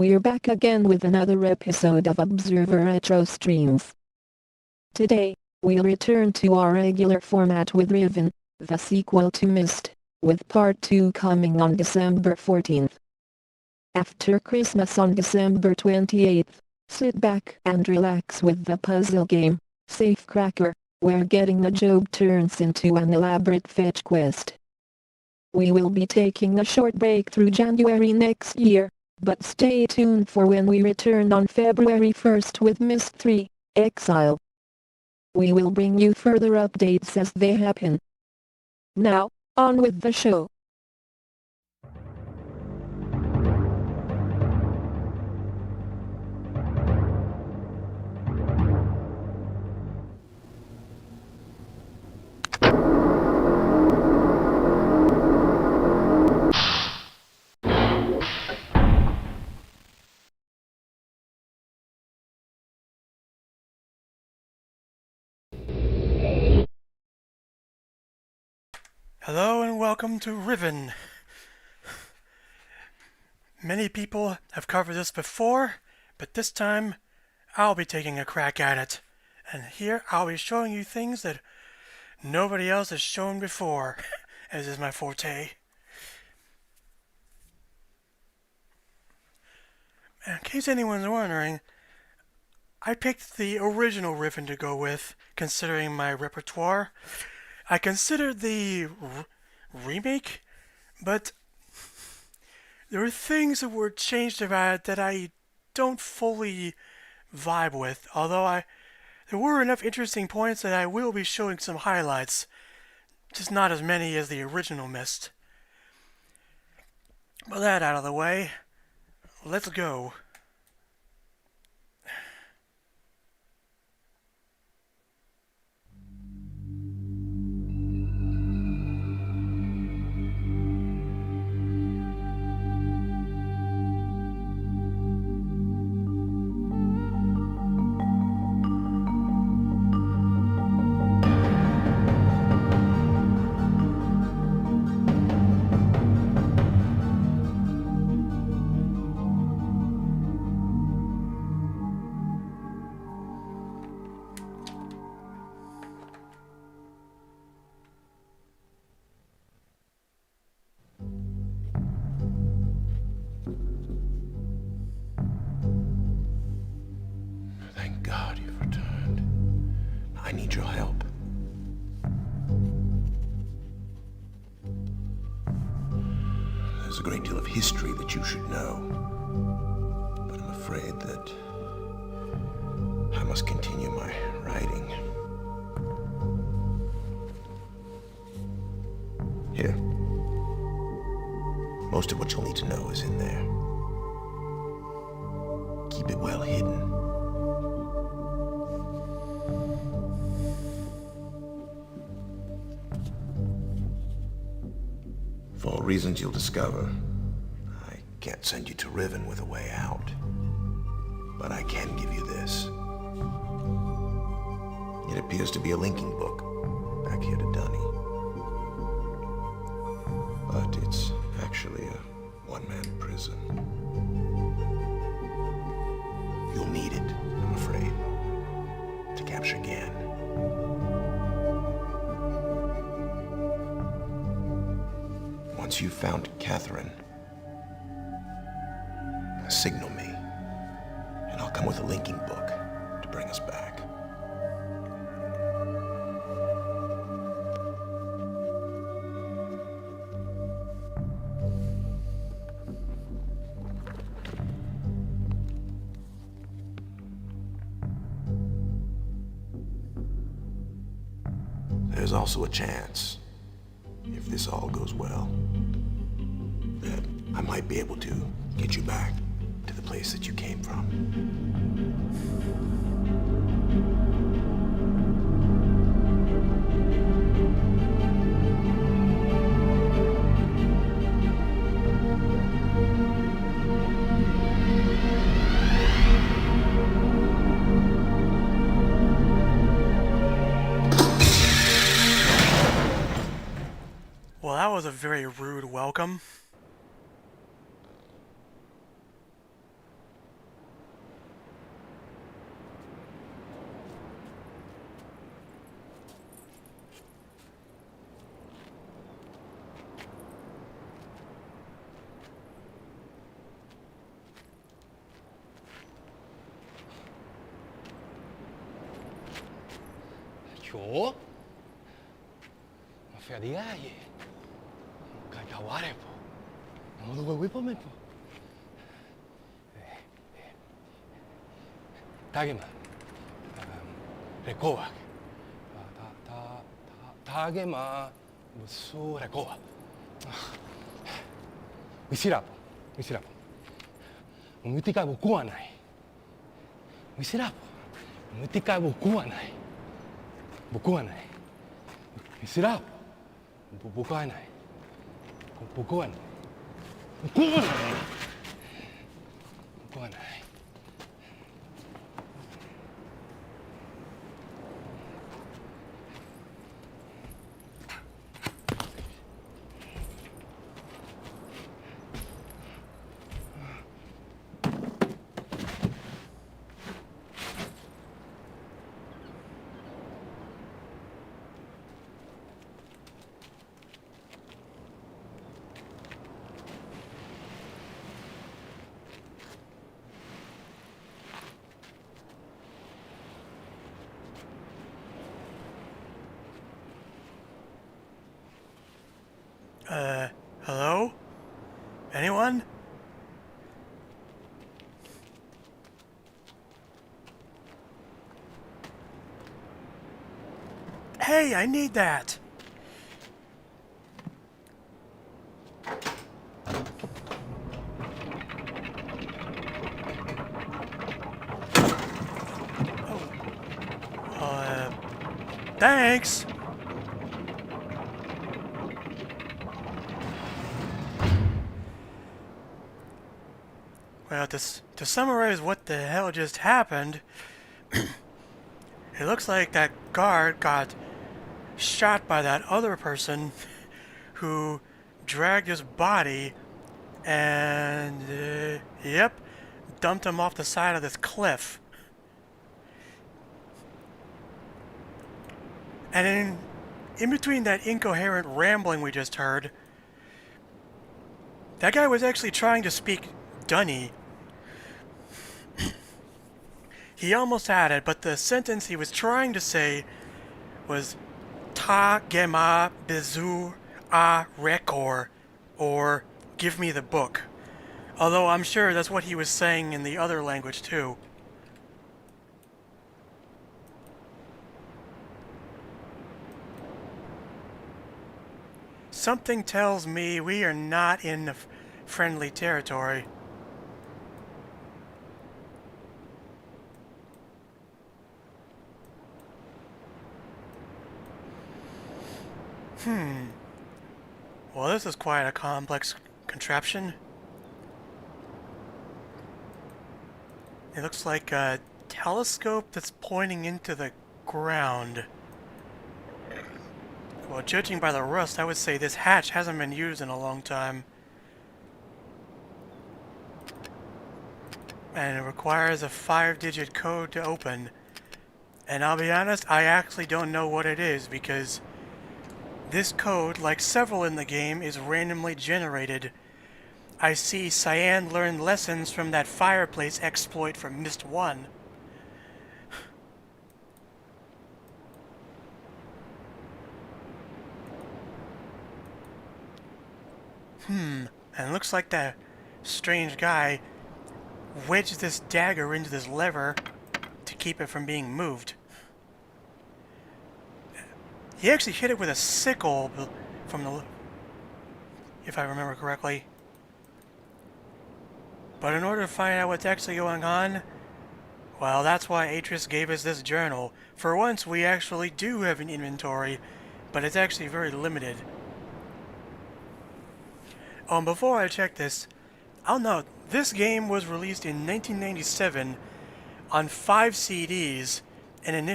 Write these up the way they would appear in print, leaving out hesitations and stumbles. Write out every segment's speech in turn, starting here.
we're back again with another episode of Observer Retro Streams. Today, we'll return to our regular format with Riven, the sequel to Myst, with part 2 coming on December 14th. After Christmas on December 28th, sit back and relax with the puzzle game, Safecracker, where getting a job turns into an elaborate fetch quest. We will be taking a short break through January next year, but stay tuned for when we return on February 1st with Myst 3, Exile. We will bring you further updates as they happen. Now, on with the show. Hello and welcome to Riven. Many people have covered this before, but this time I'll be taking a crack at it. And here I'll be showing you things that nobody else has shown before, as is my forte. In case anyone's wondering, I picked the original Riven to go with, considering my repertoire. I considered the remake, but there were things that were changed about it that I don't fully vibe with, although there were enough interesting points that I will be showing some highlights, just not as many as the original Myst. With that out of the way, let's go. Thank God you've returned. I need your help. There's a great deal of history that you should know, but I'm afraid that I must continue my writing. Here. Most of what you'll need to know is in there. Keep it well hidden. For reasons you'll discover, I can't send you to Riven with a way out. But I can give you this. It appears to be a linking book back here to Dunny. But it's actually a one-man prison. You'll need it, I'm afraid, to capture Gan. Once you've found Catherine, signal me, and I'll come with a linking book to bring us back. There's also a chance, if this all goes well, that I might be able to get you back to the place that you came from. Well, that was a very rude welcome. 표? Ferdigaje. Cacauare po. Non lo vuoi po me po. Tagema. Rekoa. Tagema. Musu rekoa. Misirapo. Misirapo. Umutika boku wa nai. Misirapo. Umutika boku wa nai. Boku wa nai. Misirapo. Boku wa nai. Boku wa nai. Boku wa nai. Boku wa nai. Hello? Anyone? Hey, I need that! Oh. Thanks! Well, to summarize what the hell just happened, it looks like that guard got shot by that other person who dragged his body and, yep, dumped him off the side of this cliff. And in between that incoherent rambling we just heard, that guy was actually trying to speak Dunny. He almost had it, but the sentence he was trying to say was Ta Gema Bizu A Rekor, or give me the book. Although I'm sure that's what he was saying in the other language too. Something tells me we are not in friendly territory. Well, this is quite a complex contraption. It looks like a telescope that's pointing into the ground. Well, judging by the rust, I would say this hatch hasn't been used in a long time. And it requires a 5-digit code to open. And I'll be honest, I actually don't know what it is, because this code, like several in the game, is randomly generated. I see Cyan learned lessons from that fireplace exploit from Myst 1. And it looks like that strange guy wedged this dagger into this lever to keep it from being moved. He actually hit it with a sickle from the... if I remember correctly. But in order to find out what's actually going on, well, that's why Atris gave us this journal. For once, we actually do have an inventory, but it's actually very limited. Oh, and before I check this, I'll note, this game was released in 1997 on 5 CDs, and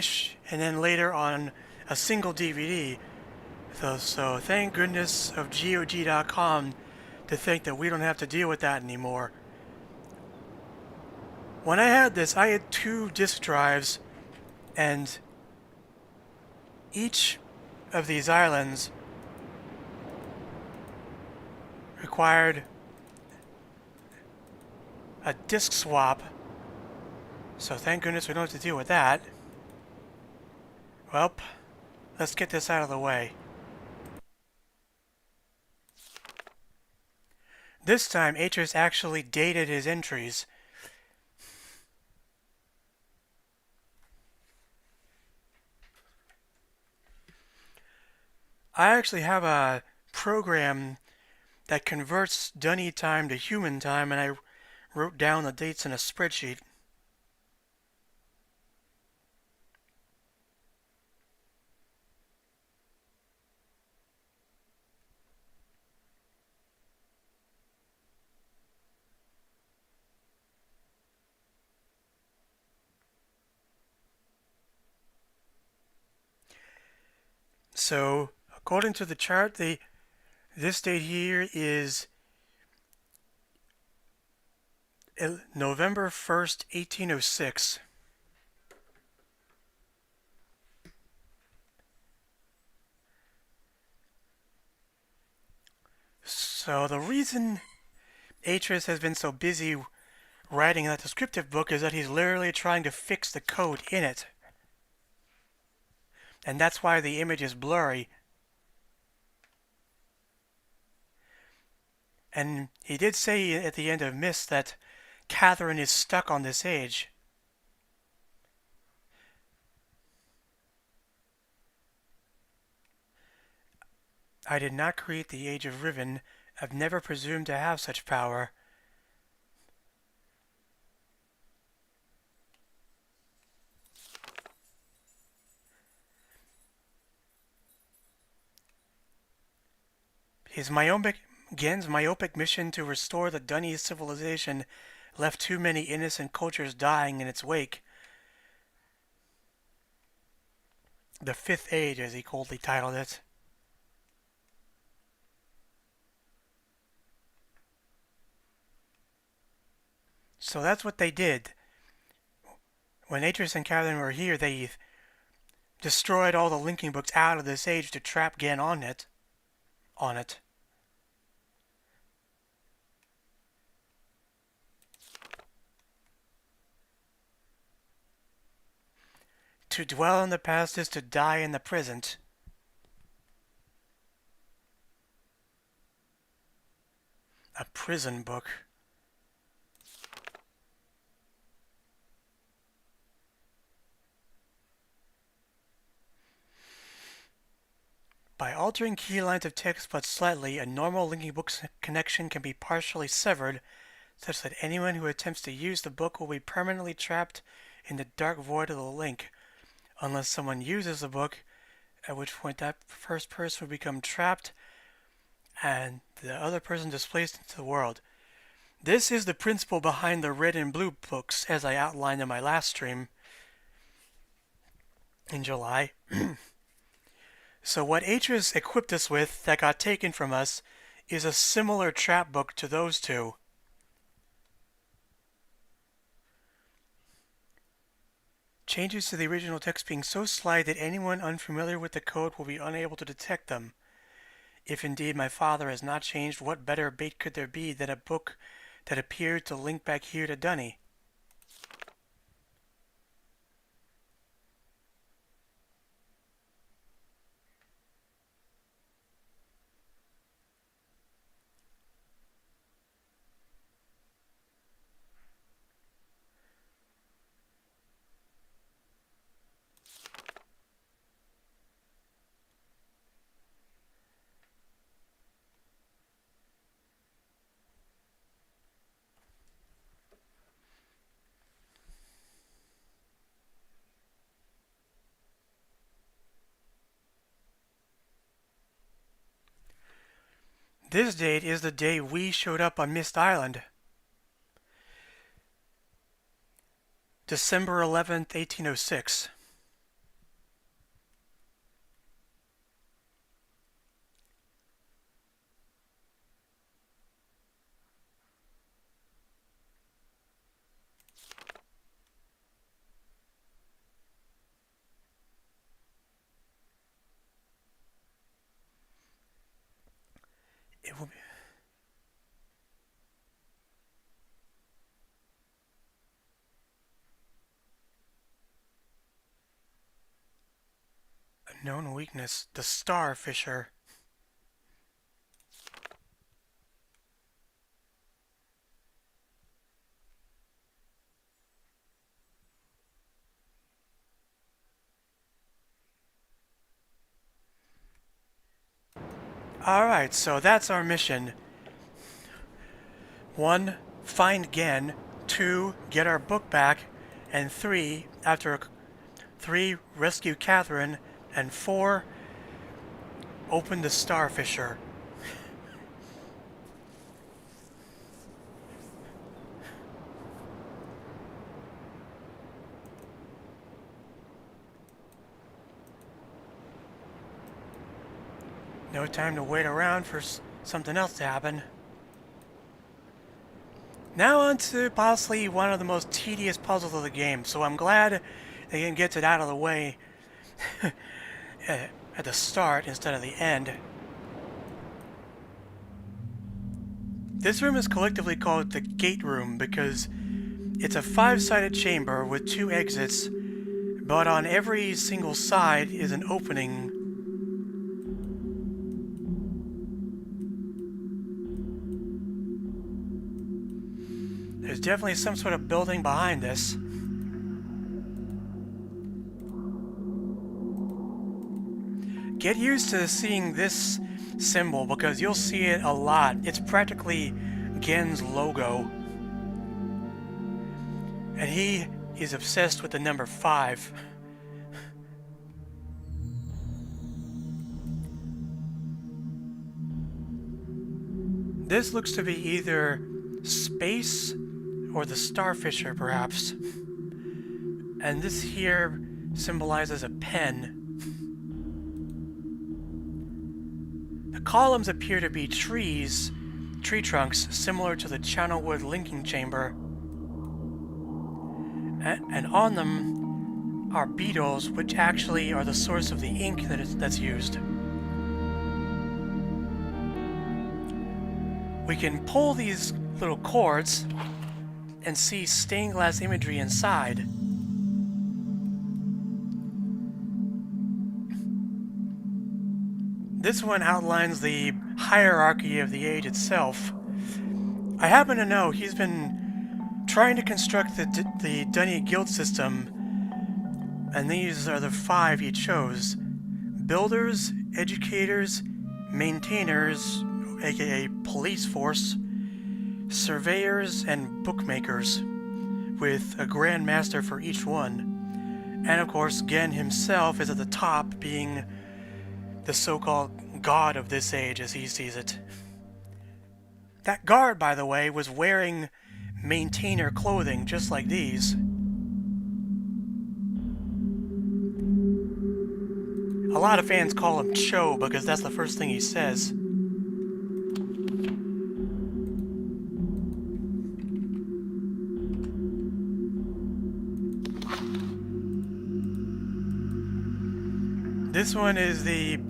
then later on a single DVD. So thank goodness of GOG.com to think that we don't have to deal with that anymore. When I had this, I had 2 disk drives, and each of these islands required a disk swap, so thank goodness we don't have to deal with that. Well, let's get this out of the way. This time, Atreus actually dated his entries. I actually have a program that converts Dunny time to human time, and I wrote down the dates in a spreadsheet. So, according to the chart, this date here is November 1st, 1806. So the reason Atreus has been so busy writing that descriptive book is that he's literally trying to fix the code in it. And that's why the image is blurry. And he did say at the end of Myst that Catherine is stuck on this age. I did not create the age of Riven. I've never presumed to have such power. Gen's myopic mission to restore the Dunny civilization left too many innocent cultures dying in its wake. The Fifth Age, as he coldly titled it. So that's what they did. When Atreus and Catherine were here, they destroyed all the linking books out of this age to trap Gen on it. To dwell in the past is to die in the present. A prison book. By altering key lines of text but slightly, a normal linking book connection can be partially severed, such that anyone who attempts to use the book will be permanently trapped in the dark void of the link, unless someone uses the book, at which point that first person will become trapped and the other person displaced into the world. This is the principle behind the red and blue books, as I outlined in my last stream in July. So what Atreus equipped us with that got taken from us is a similar trap book to those two. Changes to the original text being so slight that anyone unfamiliar with the code will be unable to detect them. If indeed my father has not changed, what better bait could there be than a book that appeared to link back here to Dunny? This date is the day we showed up on Myst Island. December 11th, 1806. It will be... Known weakness, the star fisher. Alright, so that's our mission. 1. Find Gen. 2. Get our book back. And 3. Rescue Catherine. And 4. Open the Starfisher. No time to wait around for something else to happen. Now on to possibly one of the most tedious puzzles of the game, so I'm glad they can get it out of the way at the start instead of the end. This room is collectively called the Gate Room because it's a 5-sided chamber with 2 exits, but on every single side is an opening. There's definitely some sort of building behind this. Get used to seeing this symbol because you'll see it a lot. It's practically Gen's logo. And he is obsessed with the number 5. This looks to be either space or the Starfisher, perhaps. And this here symbolizes a pen. The columns appear to be tree trunks, similar to the Channelwood linking chamber. And on them are beetles, which actually are the source of the ink that's used. We can pull these little cords and see stained glass imagery inside. This one outlines the hierarchy of the age itself. I happen to know he's been trying to construct the Dunny guild system, and these are the 5 he chose. Builders, educators, maintainers, aka police force, surveyors, and bookmakers, with a Grand Master for each one. And of course, Gen himself is at the top, being the so-called god of this age as he sees it. That guard, by the way, was wearing maintainer clothing just like these. A lot of fans call him Cho because that's the first thing he says. This one is the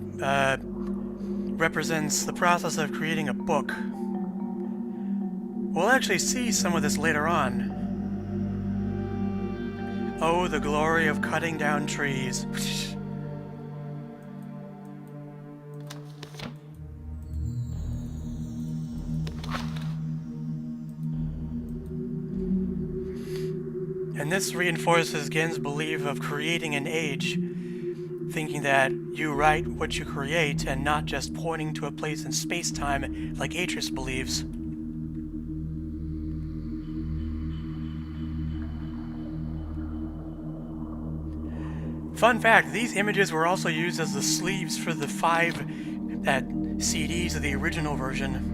represents the process of creating a book. We'll actually see some of this later on. Oh, the glory of cutting down trees. And this reinforces Gen's belief of creating an age, thinking that you write what you create and not just pointing to a place in space-time like Atris believes. Fun fact, these images were also used as the sleeves for the 5 CDs of the original version.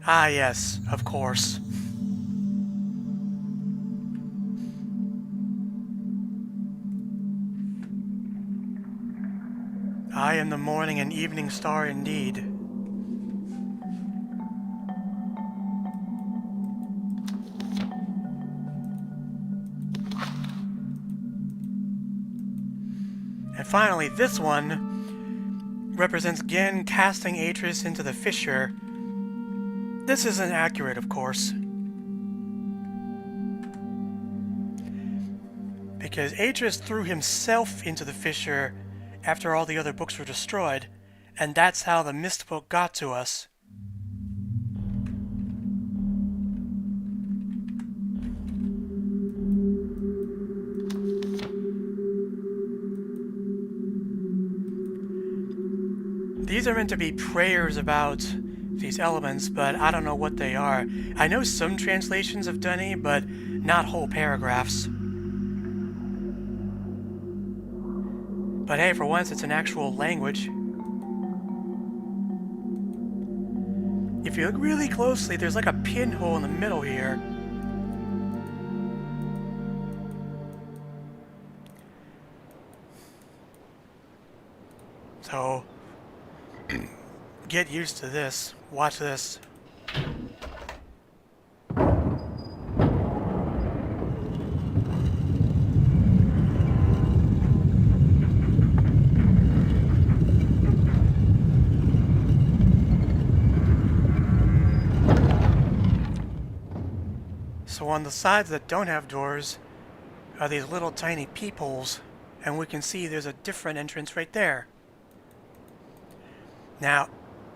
Ah yes, of course. I am the morning and evening star indeed. And finally, this one represents Gen casting Atris into the fissure. This isn't accurate, of course. Because Atreus threw himself into the fissure after all the other books were destroyed, and that's how the Myst book got to us. These are meant to be prayers about these elements, but I don't know what they are. I know some translations have done it, but not whole paragraphs. But hey, for once it's an actual language. If you look really closely, there's like a pinhole in the middle here. So, get used to this. Watch this. So on the sides that don't have doors are these little tiny peepholes, and we can see there's a different entrance right there. Now,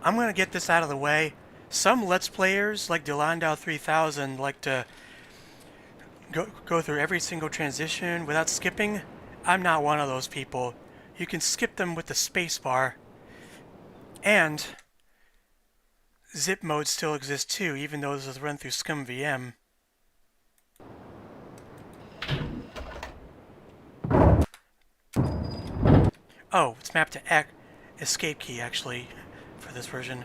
I'm going to get this out of the way. Some Let's Players, like Delandau 3000, like to go through every single transition without skipping. I'm not one of those people. You can skip them with the spacebar. And zip mode still exists too, even though this is run through ScumVM. Oh, it's mapped to escape key, actually, for this version.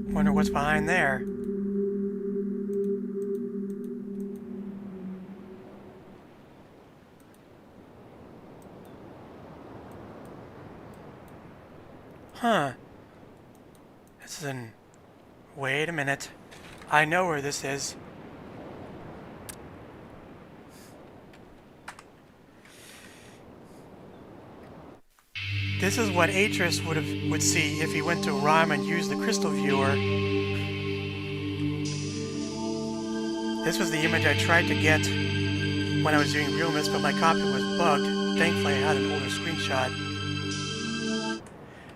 Wonder what's behind there. Huh. This is an... Wait a minute. I know where this is. This is what Atreus would see if he went to Rime and used the crystal viewer. This was the image I tried to get when I was doing Real Myst, but my copy was bugged. Thankfully, I had an older screenshot.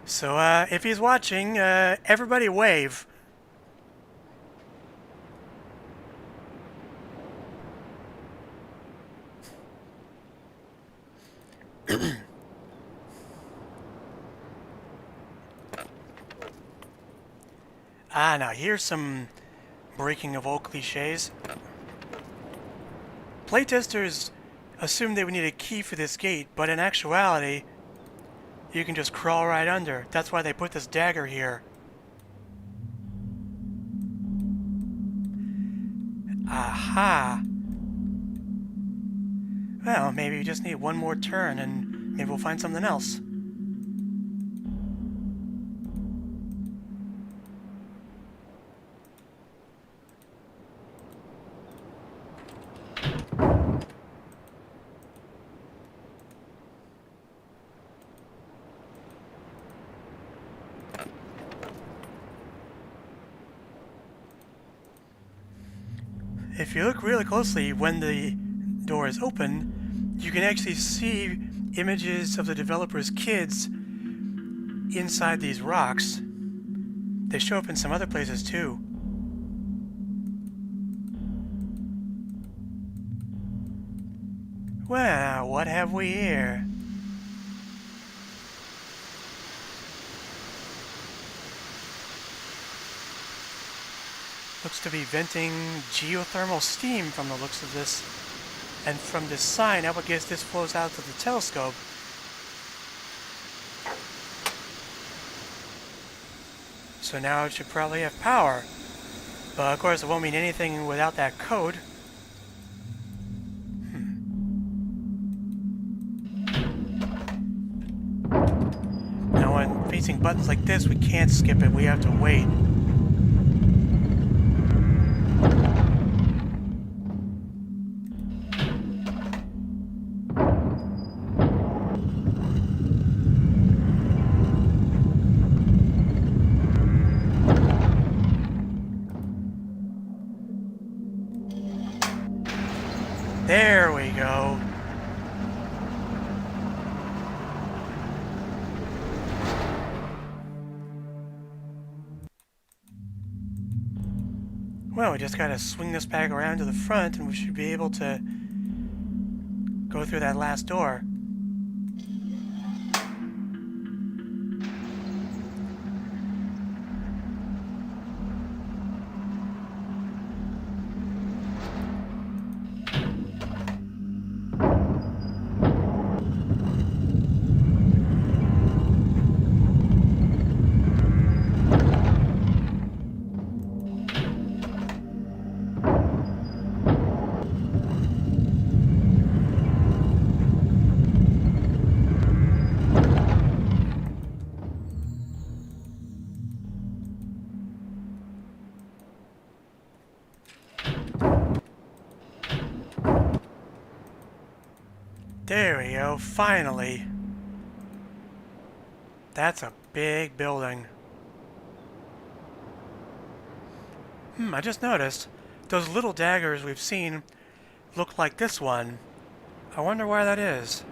So, if he's watching, everybody wave. Now here's some breaking of old cliches. Playtesters assumed they would need a key for this gate, but in actuality, you can just crawl right under. That's why they put this dagger here. Aha! Well, maybe you just need one more turn and maybe we'll find something else. If you look really closely when the door is open, you can actually see images of the developer's kids inside these rocks. They show up in some other places too. Well, what have we here? Looks to be venting geothermal steam from the looks of this. And from this sign, I would guess this flows out to the telescope. So now it should probably have power. But of course it won't mean anything without that code. facing buttons like this, we can't skip it. We have to wait. There we go. Well, we just gotta swing this back around to the front and we should be able to go through that last door. There we go, finally. That's a big building. I just noticed, those little daggers we've seen look like this one. I wonder why that is.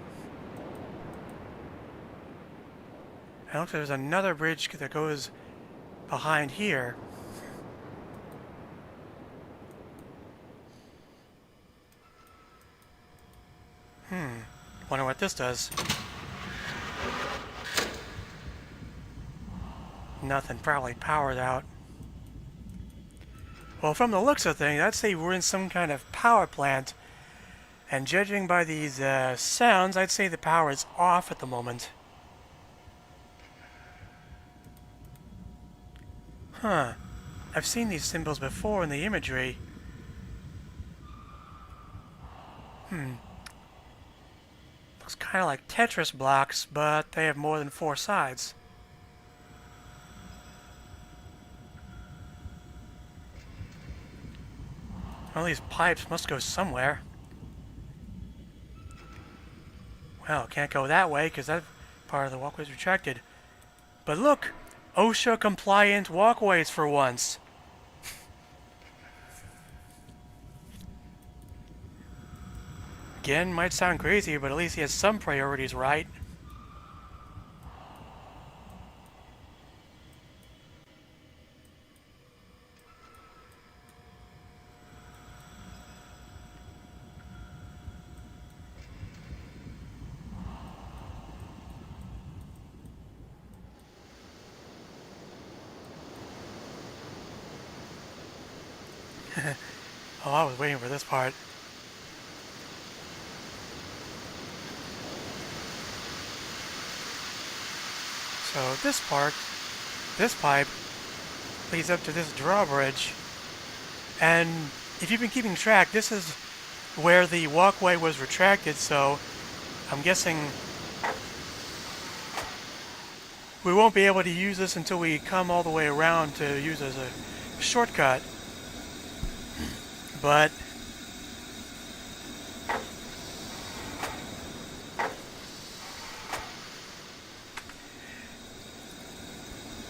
It looks like there's another bridge that goes behind here. Wonder what this does. Nothing, probably powered out. Well, from the looks of things, I'd say we're in some kind of power plant. And judging by these sounds, I'd say the power is off at the moment. Huh. I've seen these symbols before in the imagery. Looks kind of like Tetris blocks, but they have more than 4 sides. Well, these pipes must go somewhere. Well, can't go that way because that part of the walkway is retracted. But look! OSHA-compliant walkways for once. Again, might sound crazy, but at least he has some priorities right. Oh, I was waiting for this part. So this pipe, leads up to this drawbridge. And if you've been keeping track, this is where the walkway was retracted, so I'm guessing we won't be able to use this until we come all the way around to use as a shortcut. But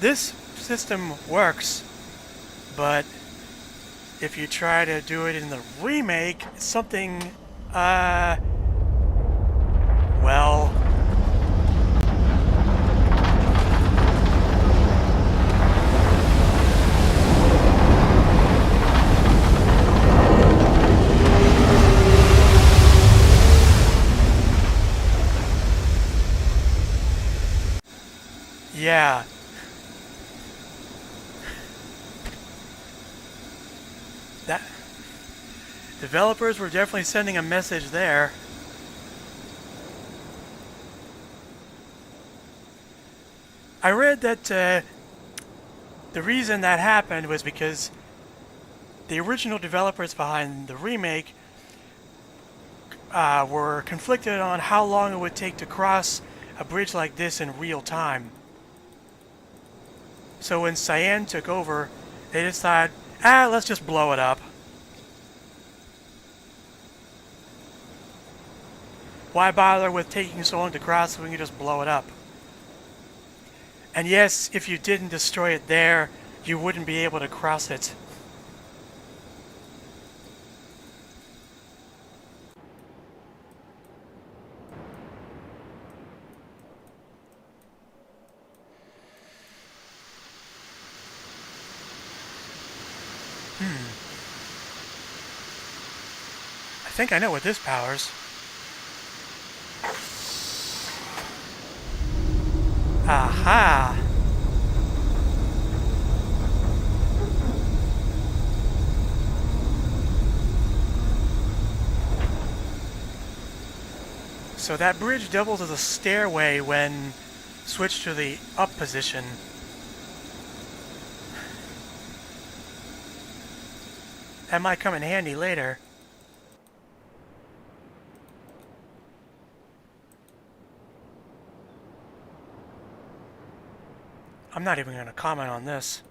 this system works, but if you try to do it in the remake, it's something, well... yeah. That developers were definitely sending a message there. I read that the reason that happened was because the original developers behind the remake were conflicted on how long it would take to cross a bridge like this in real time. So when Cyan took over, they decided, let's just blow it up. Why bother with taking so long to cross if we can just blow it up? And yes, if you didn't destroy it there, you wouldn't be able to cross it. I think I know what this powers. Aha! So that bridge doubles as a stairway when switched to the up position. That might come in handy later. I'm not even going to comment on this.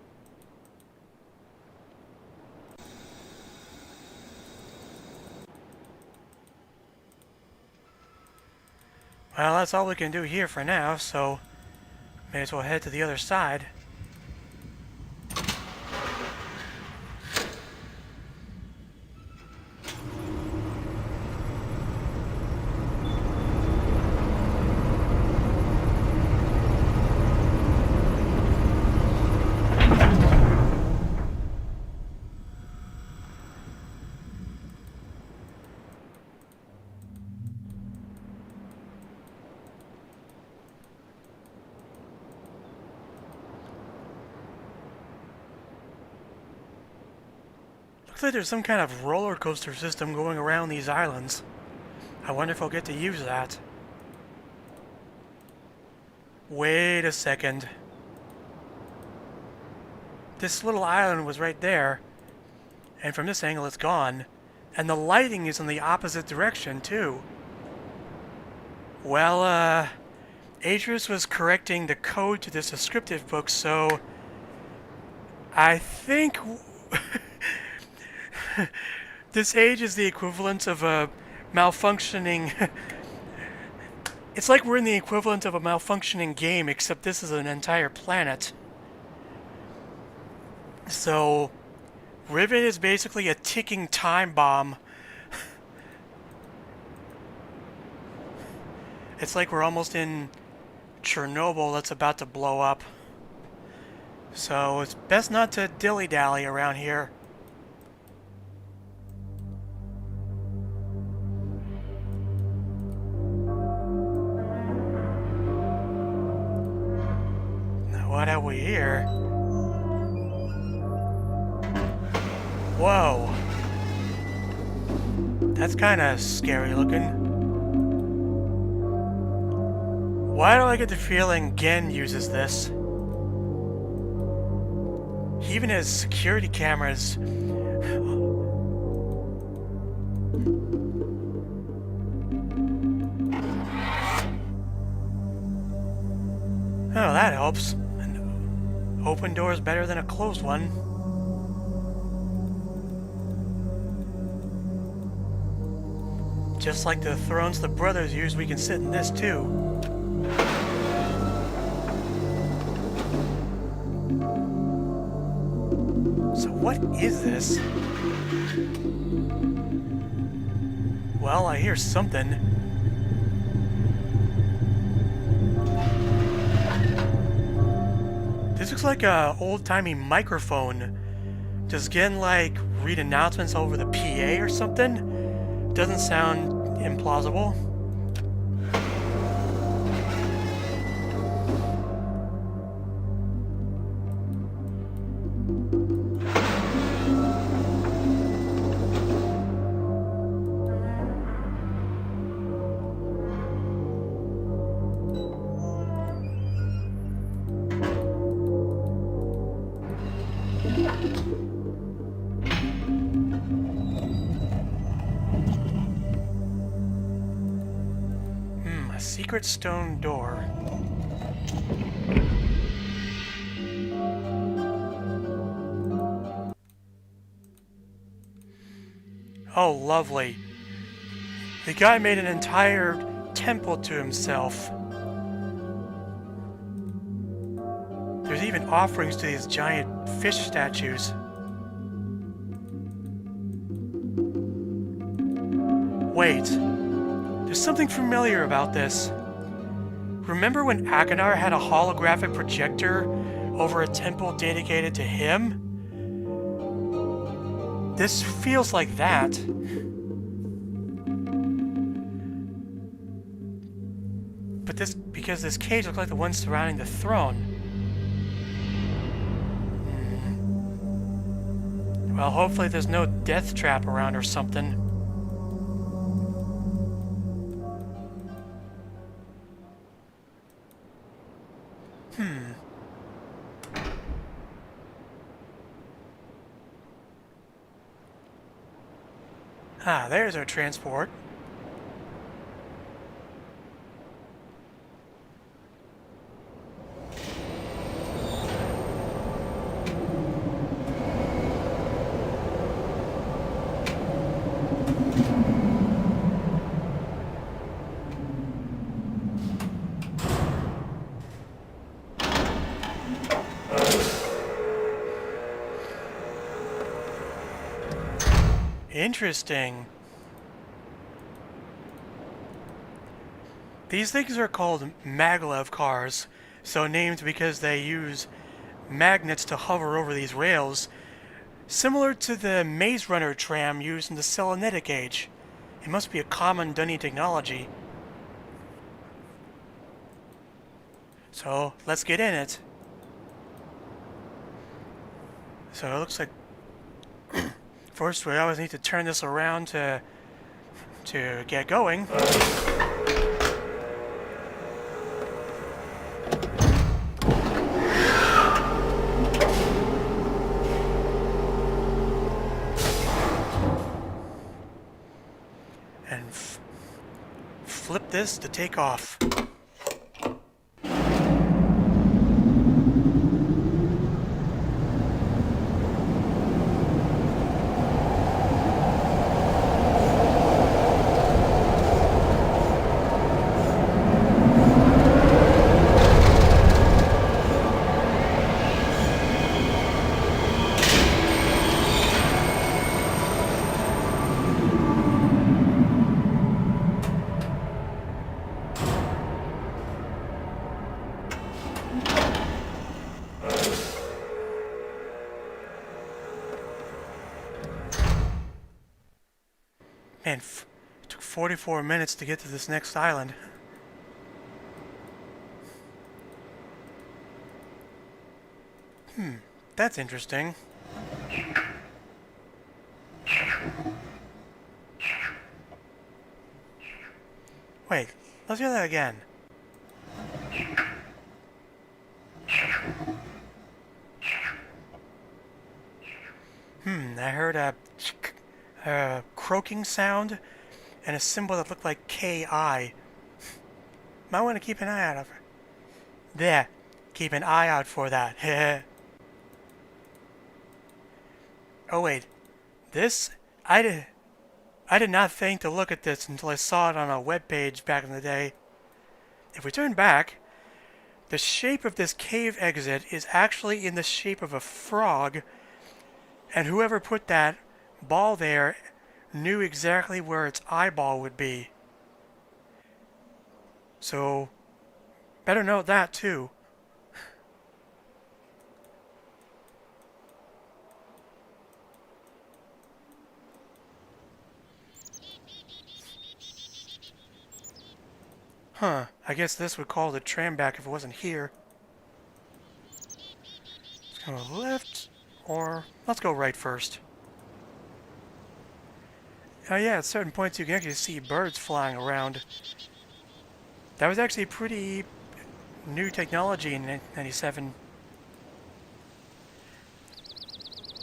Well, that's all we can do here for now, so may as well head to the other side. Looks like there's some kind of roller coaster system going around these islands. I wonder if I'll get to use that. Wait a second. This little island was right there, and from this angle it's gone. And the lighting is in the opposite direction, too. Well, Adrius was correcting the code to this descriptive book, so I think this age is the equivalent of a malfunctioning... It's like we're in the equivalent of a malfunctioning game, except this is an entire planet. So, Riven is basically a ticking time bomb. It's like we're almost in Chernobyl that's about to blow up. So, it's best not to dilly-dally around here. What have we here? Whoa. That's kind of scary looking. Why do I get the feeling Gen uses this? He even has security cameras. Oh, that helps. An open door is better than a closed one. Just like the thrones the brothers used, we can sit in this too. So what is this? Well, I hear something. This looks like a old-timey microphone. Does Gen, like, read announcements over the PA or something? Doesn't sound implausible. A secret stone door. Oh, lovely. The guy made an entire temple to himself. There's even offerings to these giant fish statues. Wait, there's something familiar about this. Remember when Akanar had a holographic projector over a temple dedicated to him? This feels like that. But because this cage looks like the one surrounding the throne. Well, hopefully there's no death trap around or something. Ah, there's our transport. Interesting. These things are called maglev cars, so named because they use magnets to hover over these rails, similar to the Maze Runner tram used in the Selenetic Age. It must be a common Dunny technology. So, let's get in it. So it looks like first we always need to turn this around to get going. And flip this to take off. Man, it took 44 minutes to get to this next island. That's interesting. Wait, let's hear that again. I heard a croaking sound and a symbol that looked like K-I. Might want to keep an eye out for it. There, keep an eye out for that. Oh wait, this? I did not think to look at this until I saw it on a web page back in the day. If we turn back, the shape of this cave exit is actually in the shape of a frog, and whoever put that ball there knew exactly where its eyeball would be. So, better note that too. Huh, I guess this would call the tram back if it wasn't here. Let's go left, or let's go right first. Oh yeah, at certain points you can actually see birds flying around. That was actually pretty new technology in 1997.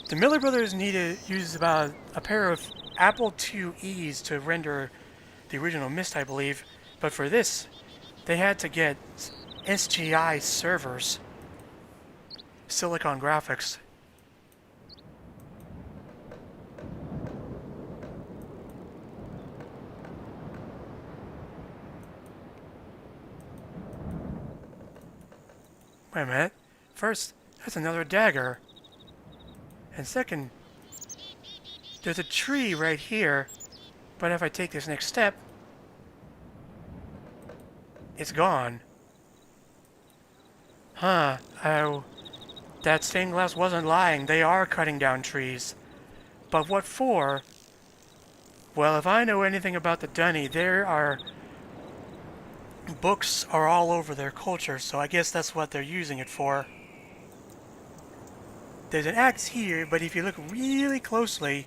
The Miller brothers use about a pair of Apple IIe's to render the original Myst, I believe. But for this, they had to get SGI servers. Silicon graphics. Wait a minute. First, that's another dagger. And second, there's a tree right here. But if I take this next step, it's gone. Huh. That stained glass wasn't lying. They are cutting down trees. But what for? Well, if I know anything about the Dunny, books are all over their culture, so I guess that's what they're using it for. There's an axe here, but if you look really closely,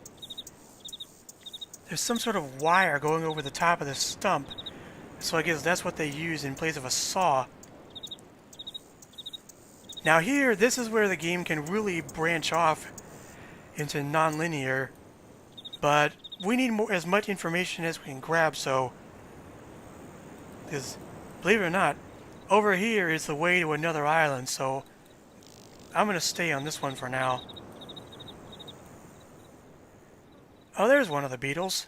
there's some sort of wire going over the top of the stump, so I guess that's what they use in place of a saw. Now here, this is where the game can really branch off into non-linear, but we need as much information as we can grab, so... Because, believe it or not, over here is the way to another island, so I'm going to stay on this one for now. Oh, there's one of the beetles.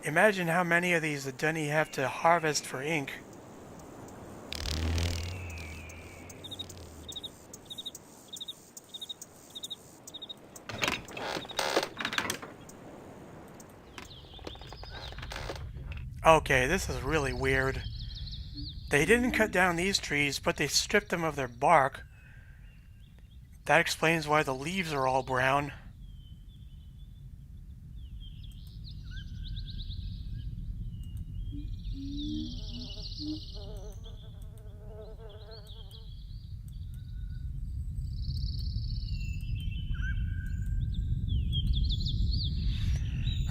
Imagine how many of these the Dunny have to harvest for ink. Okay, this is really weird. They didn't cut down these trees, but they stripped them of their bark. That explains why the leaves are all brown.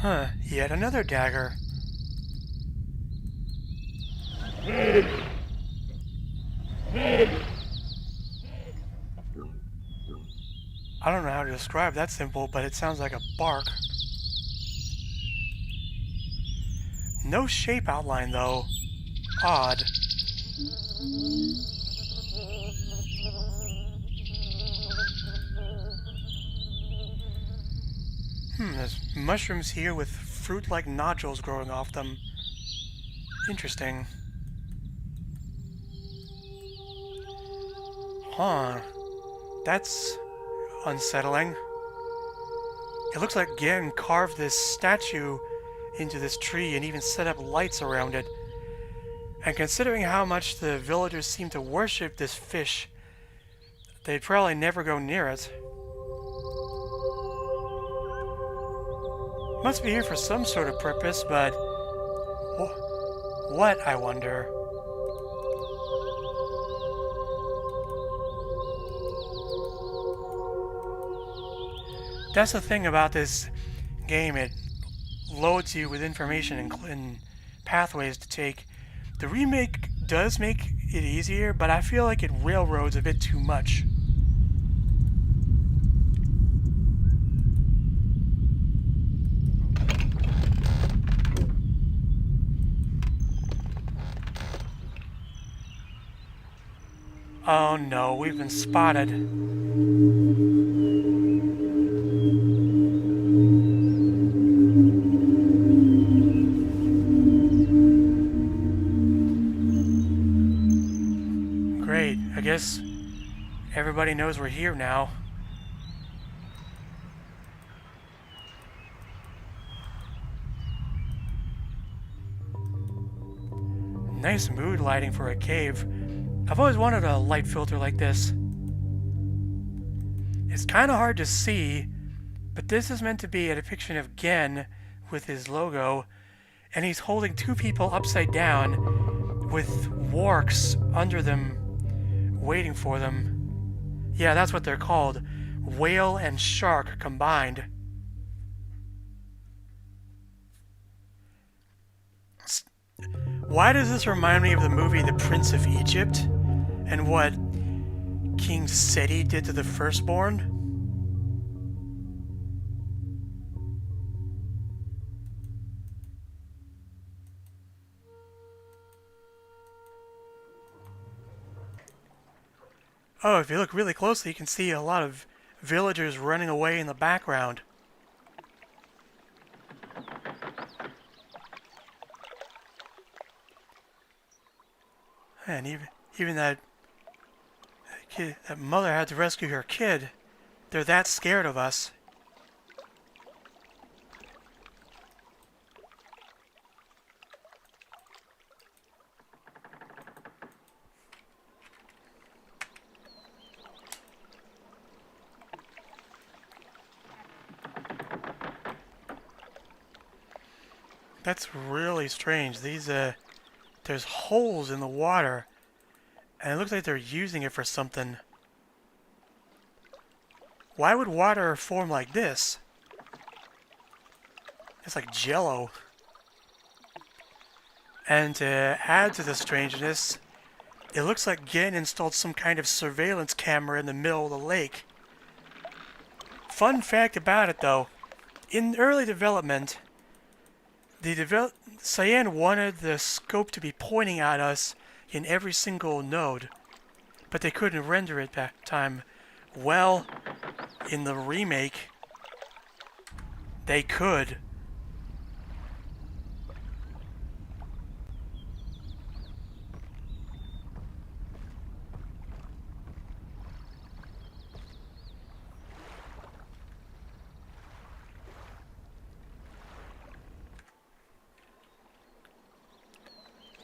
Huh, yet another dagger. I don't know how to describe that symbol, but it sounds like a bark. No shape outline, though. Odd. There's mushrooms here with fruit-like nodules growing off them. Interesting. Huh. That's unsettling. It looks like Gen carved this statue into this tree and even set up lights around it. And considering how much the villagers seem to worship this fish, they'd probably never go near it. Must be here for some sort of purpose, but what, I wonder? That's the thing about this game, it loads you with information and pathways to take. The remake does make it easier, but I feel like it railroads a bit too much. Oh no, we've been spotted. Great, I guess everybody knows we're here now. Nice mood lighting for a cave. I've always wanted a light filter like this. It's kind of hard to see, but this is meant to be a depiction of Gen with his logo, and he's holding two people upside down with warks under them waiting for them. Yeah, that's what they're called. Whale and shark combined. Why does this remind me of the movie The Prince of Egypt? And what King Seti did to the firstborn? Oh, if you look really closely, you can see a lot of villagers running away in the background. And even that kid, that mother had to rescue her kid. They're that scared of us. That's really strange. There's holes in the water, and it looks like they're using it for something. Why would water form like this? It's like jello. And to add to the strangeness, it looks like Gen installed some kind of surveillance camera in the middle of the lake. Fun fact about it though, in early development, Cyan wanted the scope to be pointing at us in every single node, but they couldn't render it that time. Well, in the remake, they could.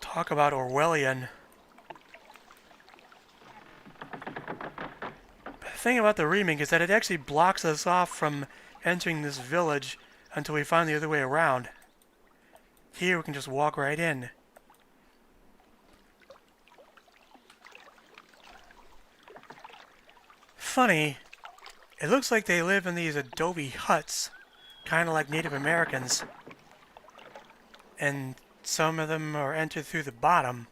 Talk about Orwellian. The thing about the remake is that it actually blocks us off from entering this village until we find the other way around. Here we can just walk right in. Funny, it looks like they live in these adobe huts, kind of like Native Americans. And some of them are entered through the bottom,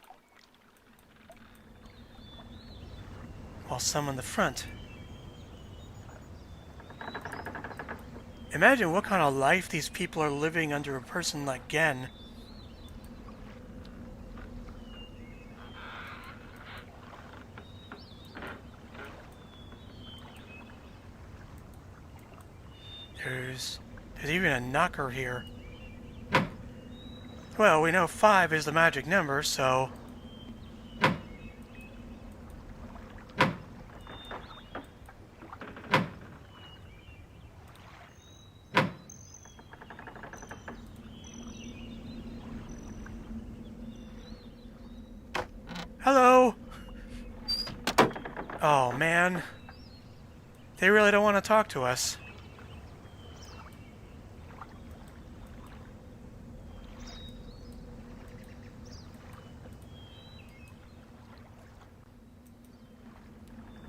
while some on the front. Imagine what kind of life these people are living under a person like Gen. There's even a knocker here. Well, we know 5 is the magic number, so... Hello! Oh, man. They really don't want to talk to us.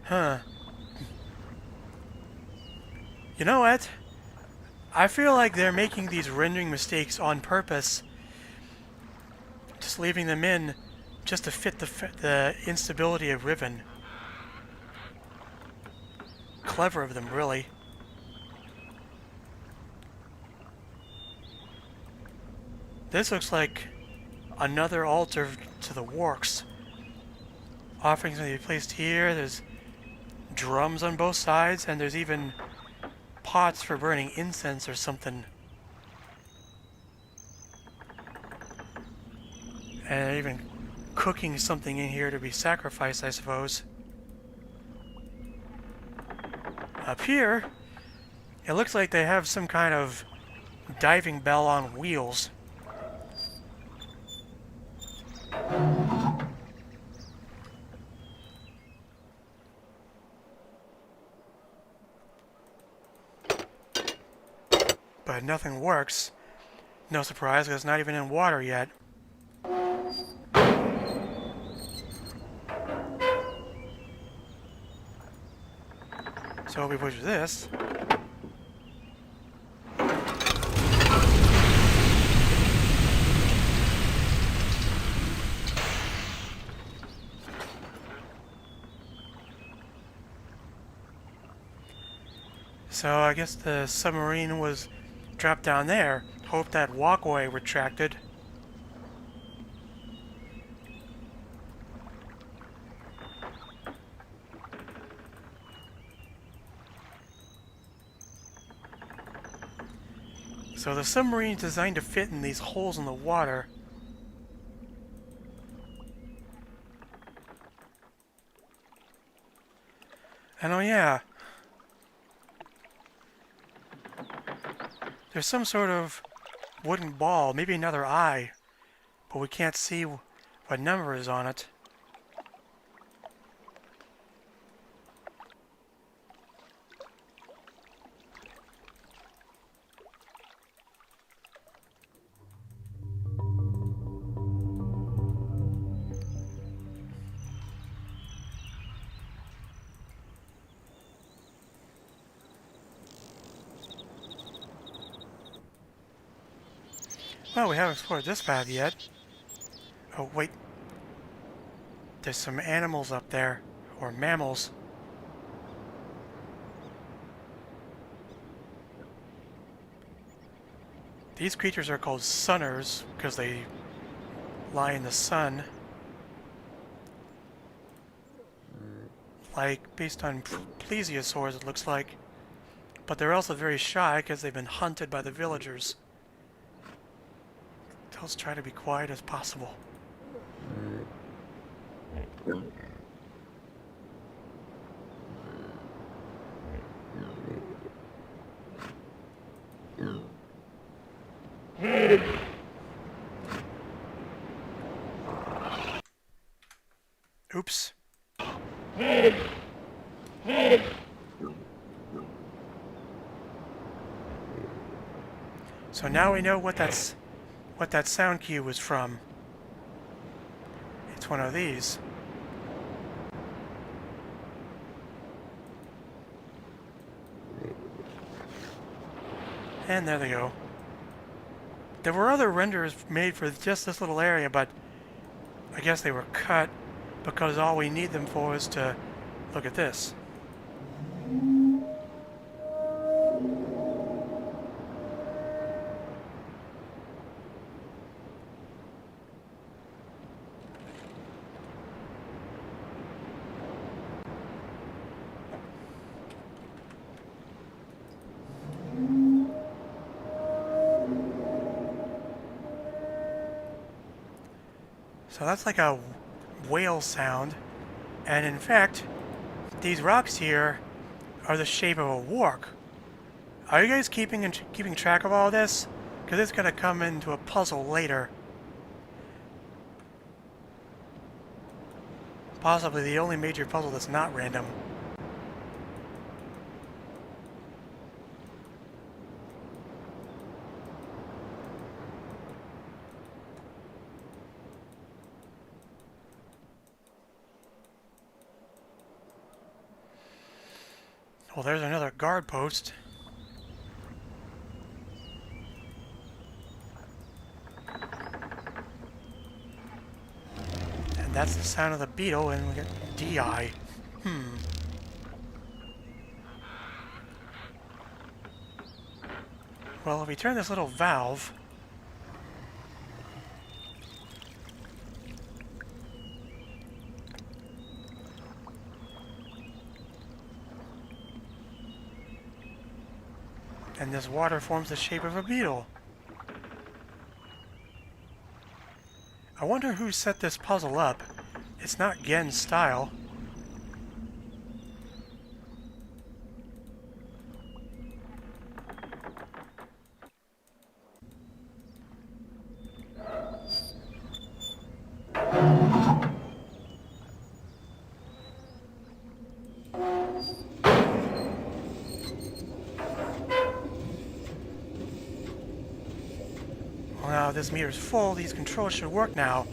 Huh. You know what? I feel like they're making these rendering mistakes on purpose. Just leaving them in just to fit the instability of Riven. Clever of them, really. This looks like another altar to the Works. Offerings can be placed here. There's drums on both sides, and there's even pots for burning incense or something. And even cooking something in here to be sacrificed, I suppose. Up here, it looks like they have some kind of diving bell on wheels. But nothing works. No surprise, because it's not even in water yet. So we push this. So I guess the submarine was dropped down there. Hope that walkway retracted. So the submarine is designed to fit in these holes in the water. And oh yeah, there's some sort of wooden ball, maybe another eye, but we can't see what number is on it. Well, we haven't explored this path yet. Oh, wait. There's some animals up there. Or mammals. These creatures are called sunners because they lie in the sun. Like, based on plesiosaurs, it looks like. But they're also very shy because they've been hunted by the villagers. Let's try to be quiet as possible. Oops. So now we know what that sound cue was from. It's one of these. And there they go. There were other renders made for just this little area, but I guess they were cut because all we need them for is to look at this. So that's like a whale sound, and in fact, these rocks here are the shape of a wark. Are you guys keeping track of all this? Because it's going to come into a puzzle later. Possibly the only major puzzle that's not random. Well, there's another guard post. And that's the sound of the beetle, and we get DI. Well, if we turn this little valve, and this water forms the shape of a beetle. I wonder who set this puzzle up. It's not Gen's style. Well, now this meter's full, these controls should work now.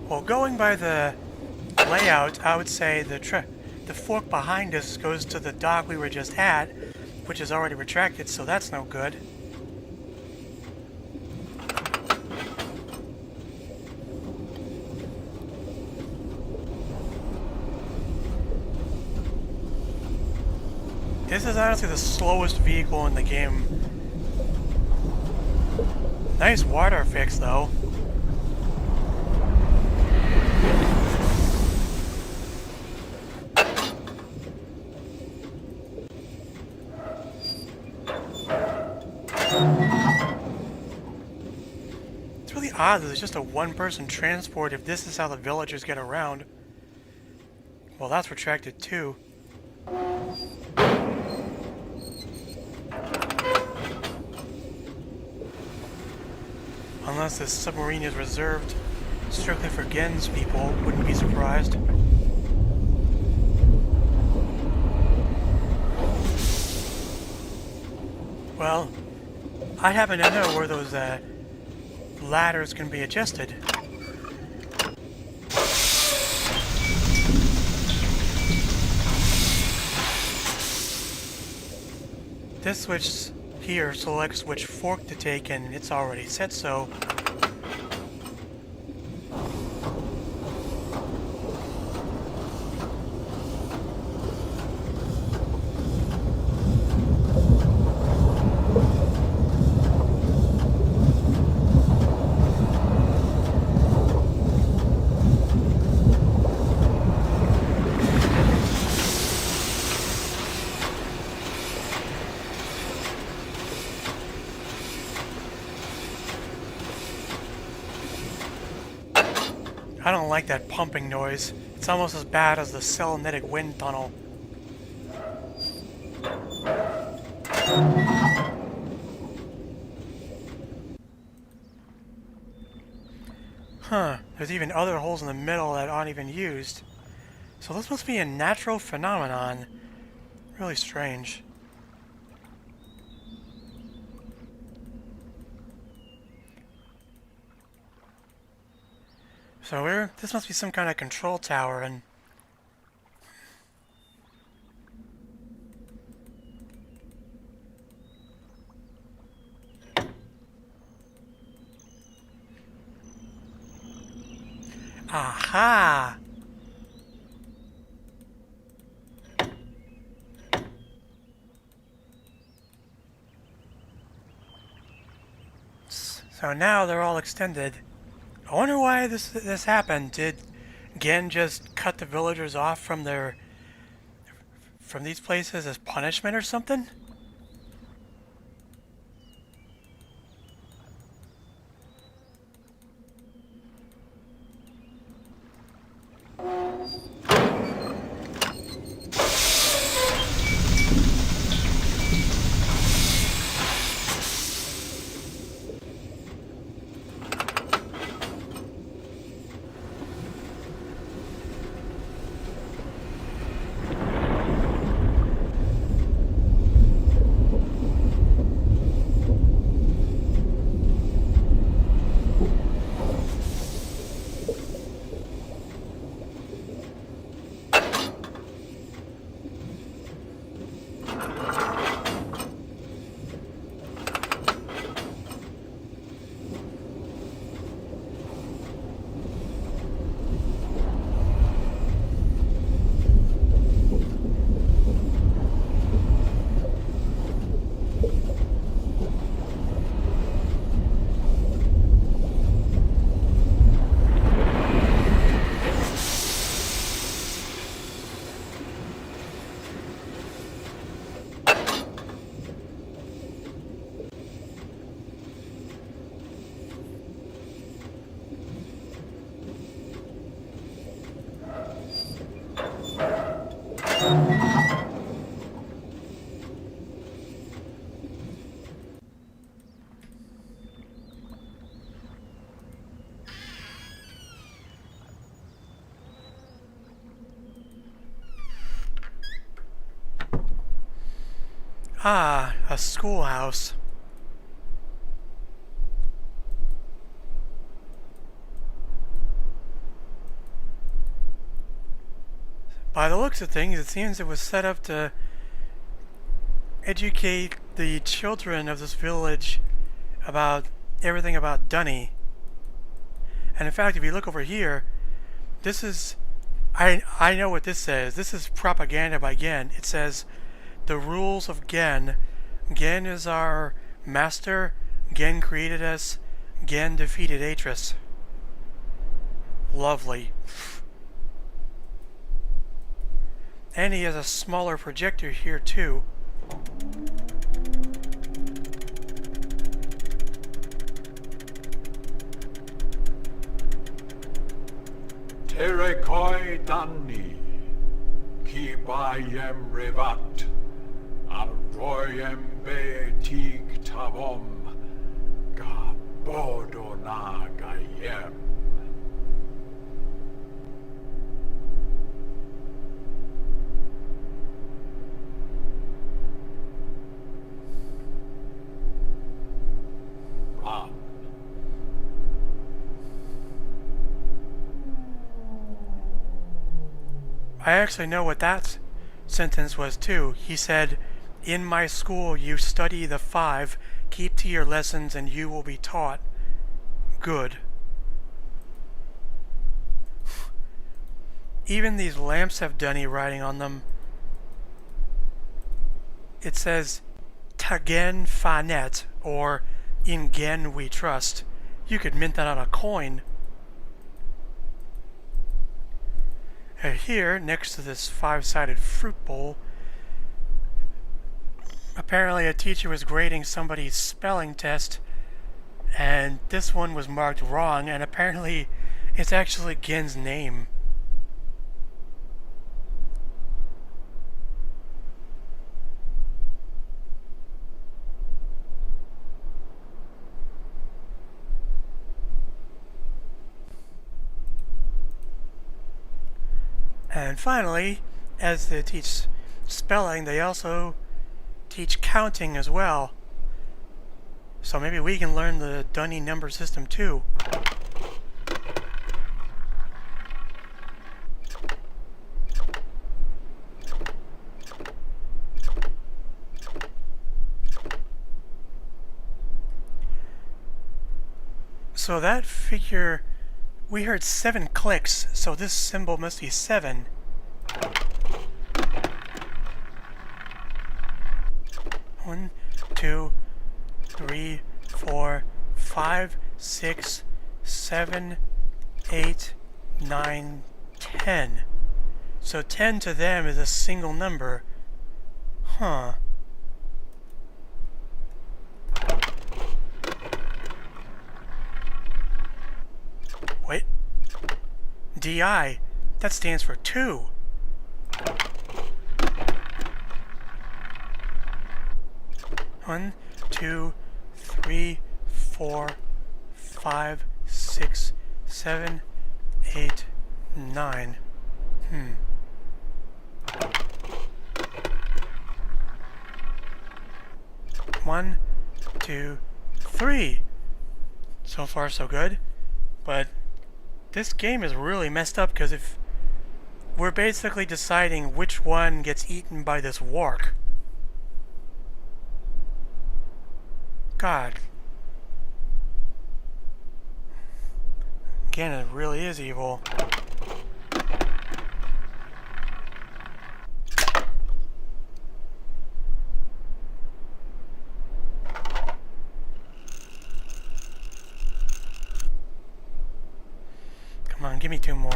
Well, going by the layout, I would say the fork behind us goes to the dock we were just at, which is already retracted, so that's no good. This is honestly the slowest vehicle in the game. Nice water fix, though. odd that there's just a one-person transport if this is how the villagers get around. Well, that's retracted too. Unless this submarine is reserved strictly for Gen's people, wouldn't be surprised. Well, I happen to know where those ladders can be adjusted. This switch here selects which fork to take, and it's already set so. I don't like that pumping noise. It's almost as bad as the selenitic wind tunnel. Huh, there's even other holes in the middle that aren't even used. So this must be a natural phenomenon. Really strange. So this must be some kind of control tower, and aha! So now they're all extended. I wonder why this happened. Did Gen just cut the villagers off from these places as punishment or something? Ah, a schoolhouse. By the looks of things, it seems it was set up to educate the children of this village about everything about Dunny. And in fact, if you look over here, this is... I know what this says. This is propaganda by Gen. It says, the rules of Gen. Gen is our master. Gen created us. Gen defeated Atris. Lovely. And he has a smaller projector here too. Erekoi Dani, Kibayem Revat, Alroyem Betig Tavom, Gabodona Gayem. Ram. I actually know what that sentence was too. He said, "In my school you study the 5, keep to your lessons and you will be taught." Good. Even these lamps have Dunny writing on them. It says, Tagen Fanet, or In Gen We Trust. You could mint that on a coin. Here, next to this 5-sided fruit bowl, apparently a teacher was grading somebody's spelling test, and this one was marked wrong, and apparently it's actually Gen's name. And finally, as they teach spelling, they also teach counting as well. So maybe we can learn the Dunny number system too. So that figure, we heard 7 clicks, so this symbol must be 7. One, 2, 3, 4, 5, 6, 7, 8, 9, 10. So 10 to them is a single number. Huh. Wait. DI. That stands for 2. One, 2, 3, 4, 5, 6, 7, 8, 9. 1, 2, 3. So far, so good. But this game is really messed up because if we're basically deciding which one gets eaten by this wark. God. Again, it really is evil. Come on, give me 2 more.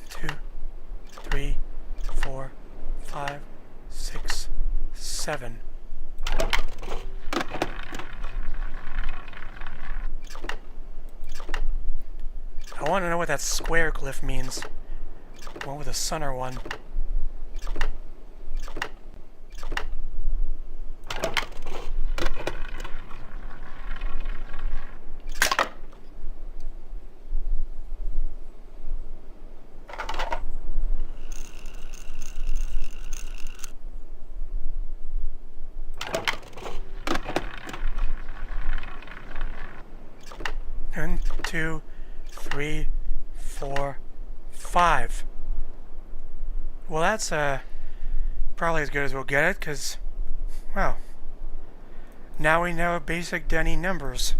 2, 3, 4, 5, 6, 7. I want to know what that square glyph means. One with a sun or one. One, 2, 3, 4, 5. Well, that's probably as good as we'll get it, because, well, now we know basic Dunny numbers.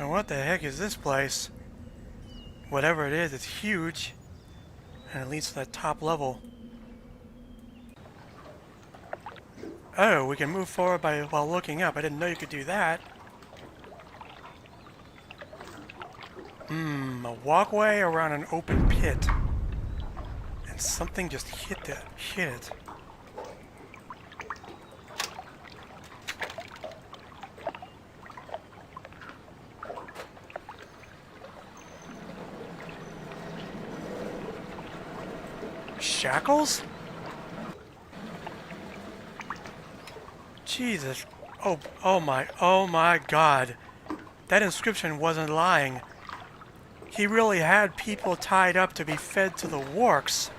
So what the heck is this place? Whatever it is, it's huge. And it leads to that top level. Oh, we can move forward while looking up. I didn't know you could do that. A walkway around an open pit. And something just hit it. Shackles? Jesus. Oh my God. That inscription wasn't lying. He really had people tied up to be fed to the warks.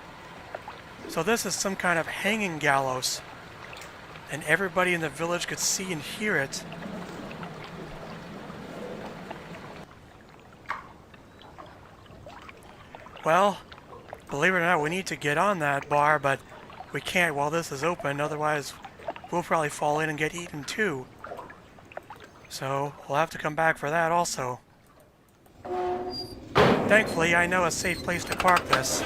So this is some kind of hanging gallows. And everybody in the village could see and hear it. Well, believe it or not, we need to get on that bar, but we can't while this is open, otherwise we'll probably fall in and get eaten too. So, we'll have to come back for that also. Thankfully, I know a safe place to park this.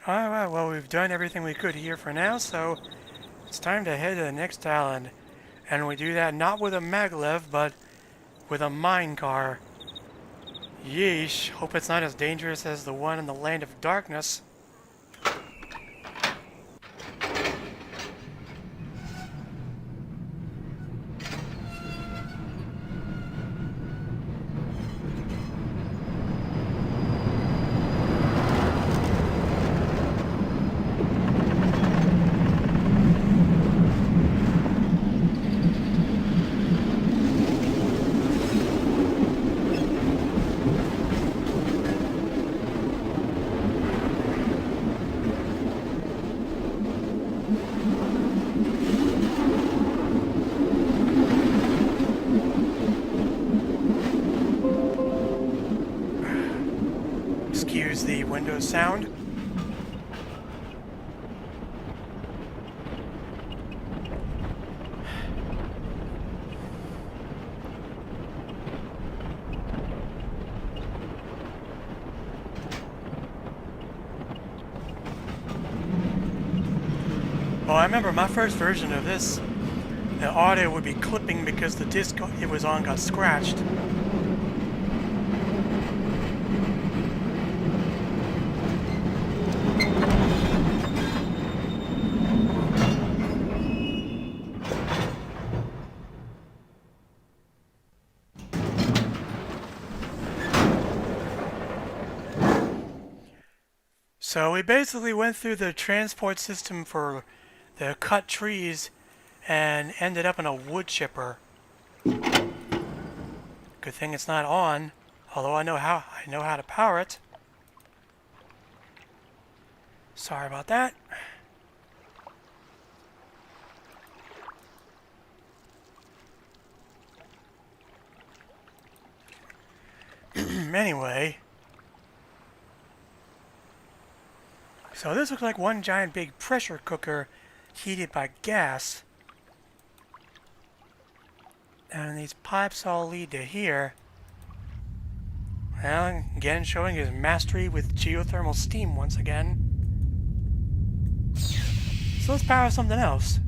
Alright, well, we've done everything we could here for now, so it's time to head to the next island. And we do that not with a maglev, but with a mine car. Yeesh, hope it's not as dangerous as the one in the Land of Darkness. Excuse the Windows sound. Well, I remember my first version of this, the audio would be clipping because the disc it was on got scratched. So we basically went through the transport system for the cut trees and ended up in a wood chipper. Good thing it's not on, although I know how to power it. Sorry about that. Anyway, so this looks like one giant big pressure cooker heated by gas. And these pipes all lead to here. Well, again, showing his mastery with geothermal steam once again. So let's power something else.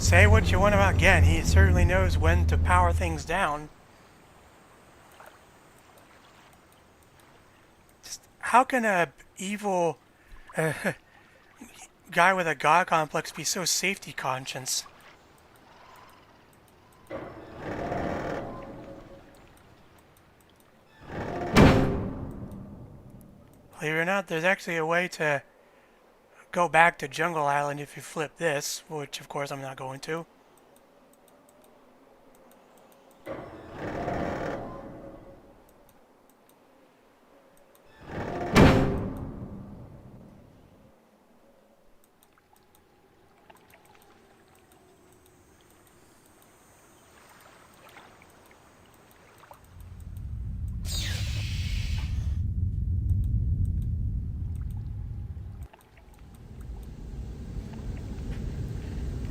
Say what you want about Gen, he certainly knows when to power things down. Just, how can a evil guy with a god complex be so safety conscious? Believe it or not, there's actually a way to go back to Jungle Island if you flip this, which of course I'm not going to.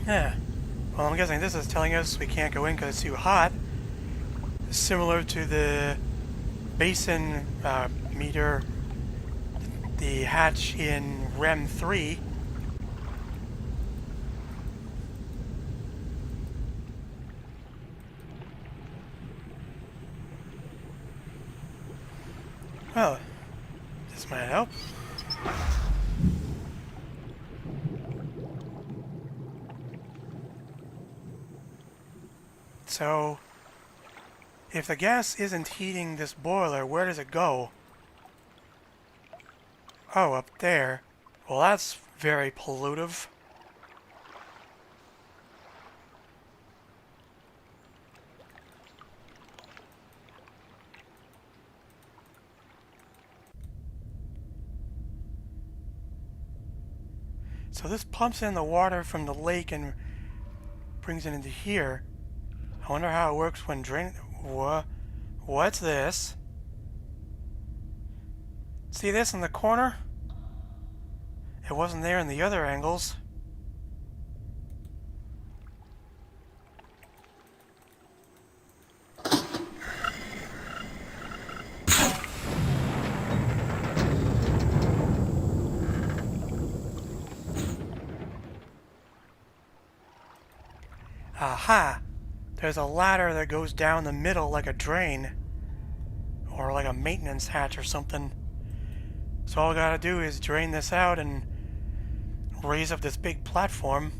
Yeah. Well, I'm guessing this is telling us we can't go in because it's too hot. Similar to the basin meter, the hatch in REM 3. Well, this might help. So, if the gas isn't heating this boiler, where does it go? Oh, up there. Well, that's very pollutive. So this pumps in the water from the lake and brings it into here. I wonder how it works when drain. What's this? See this in the corner? It wasn't there in the other angles. Aha! There's a ladder that goes down the middle like a drain. Or like a maintenance hatch or something. So all I gotta do is drain this out and raise up this big platform.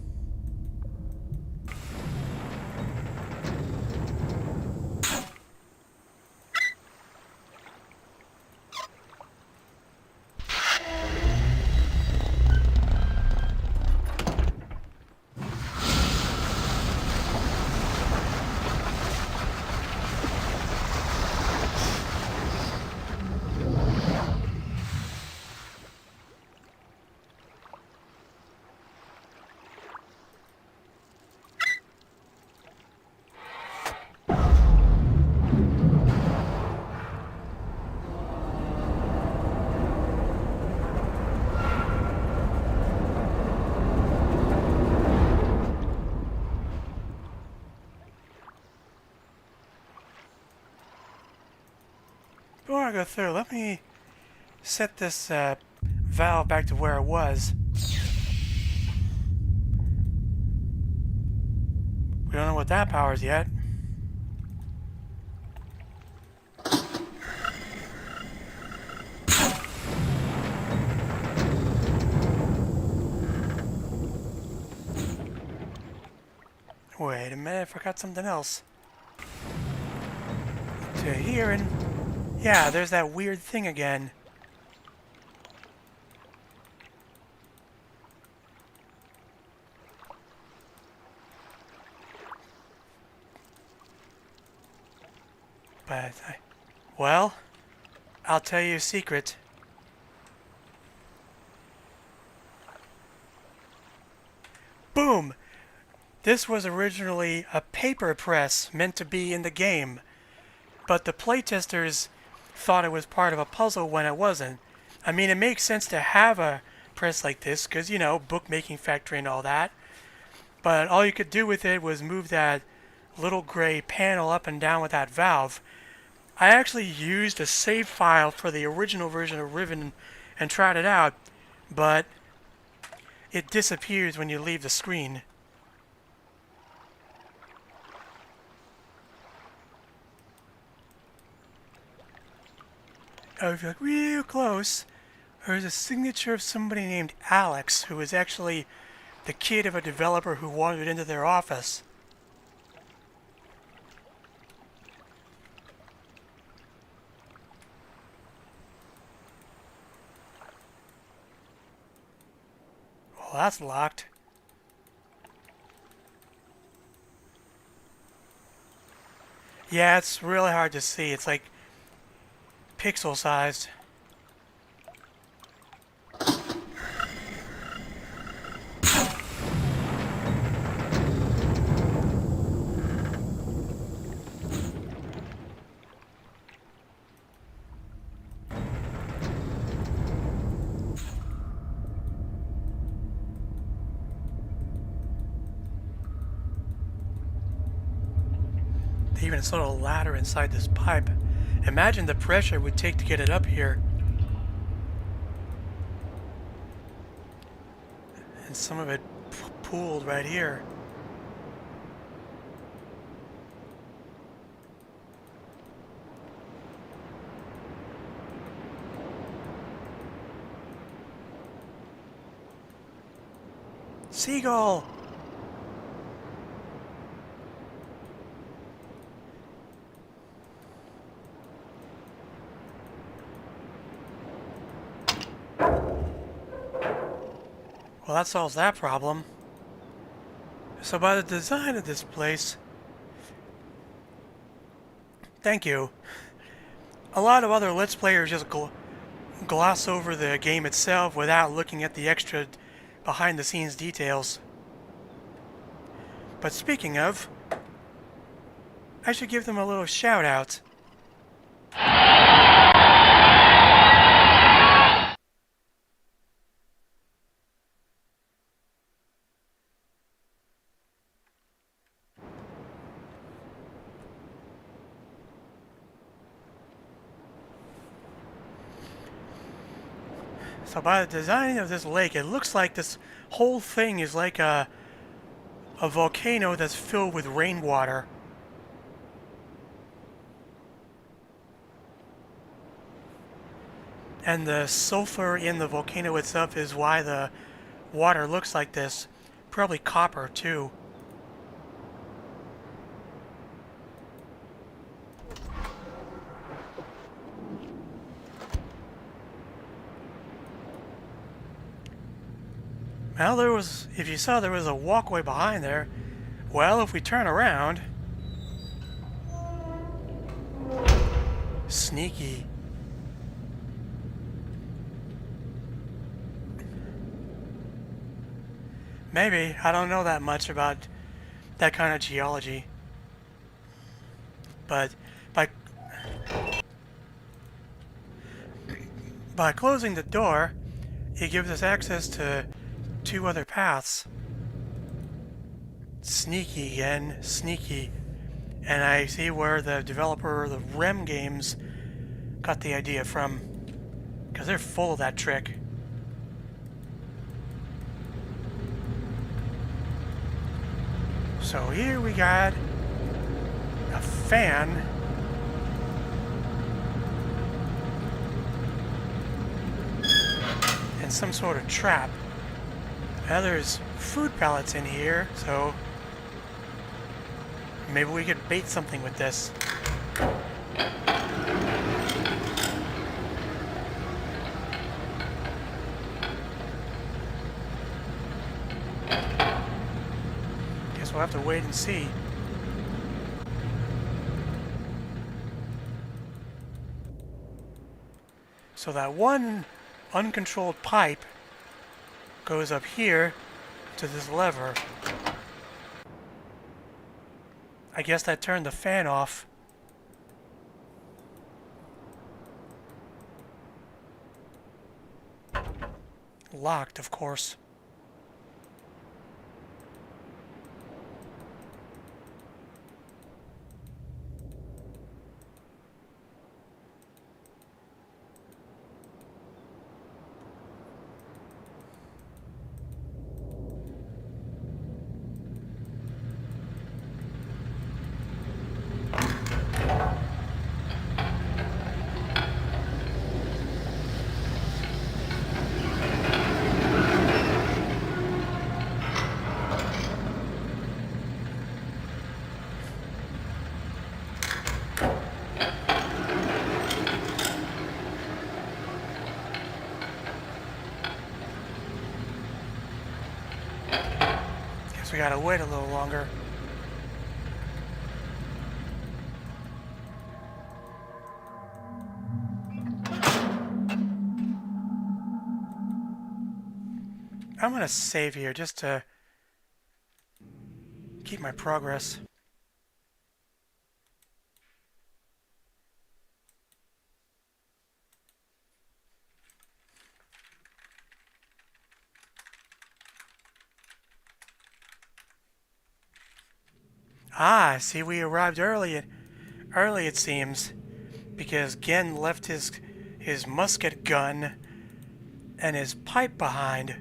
Before I go through, let me set this valve back to where it was. We don't know what that powers yet. Wait a minute, I forgot something else. To here and... yeah, there's that weird thing again. But, well, I'll tell you a secret. Boom! This was originally a paper press meant to be in the game, but the playtesters thought it was part of a puzzle when it wasn't. I mean, it makes sense to have a press like this, because, you know, bookmaking factory and all that, but all you could do with it was move that little gray panel up and down with that valve. I actually used a save file for the original version of Riven and tried it out, but it disappears when you leave the screen. if you look real close, there's a signature of somebody named Alex, who is actually the kid of a developer who wandered into their office. Well, that's locked. Yeah, it's really hard to see. It's like pixel sized. They even installed a ladder inside this pipe. Imagine the pressure it would take to get it up here. And some of it pooled right here. Seagull! Well, that solves that problem. So by the design of this place... Thank you. A lot of other Let's Players just gloss over the game itself without looking at the extra behind-the-scenes details. But speaking of, I should give them a little shout-out. So by the design of this lake, it looks like this whole thing is like a volcano that's filled with rainwater. And the sulfur in the volcano itself is why the water looks like this. Probably copper, too. Well, if you saw there was a walkway behind there, well, if we turn around... Sneaky. Maybe. I don't know that much about that kind of geology. But by closing the door, it gives us access to 2 other paths. Sneaky again, sneaky. And I see where the developer of the REM games got the idea from. Because they're full of that trick. So here we got a fan. And some sort of trap. Now there's food pellets in here, so maybe we could bait something with this. Guess we'll have to wait and see. So that one uncontrolled pipe goes up here to this lever. I guess that turned the fan off. Locked, of course. gotta wait a little longer. I'm gonna save here just to keep my progress. Ah, see, we arrived early. Early, it seems, because Gen left his musket gun and his pipe behind.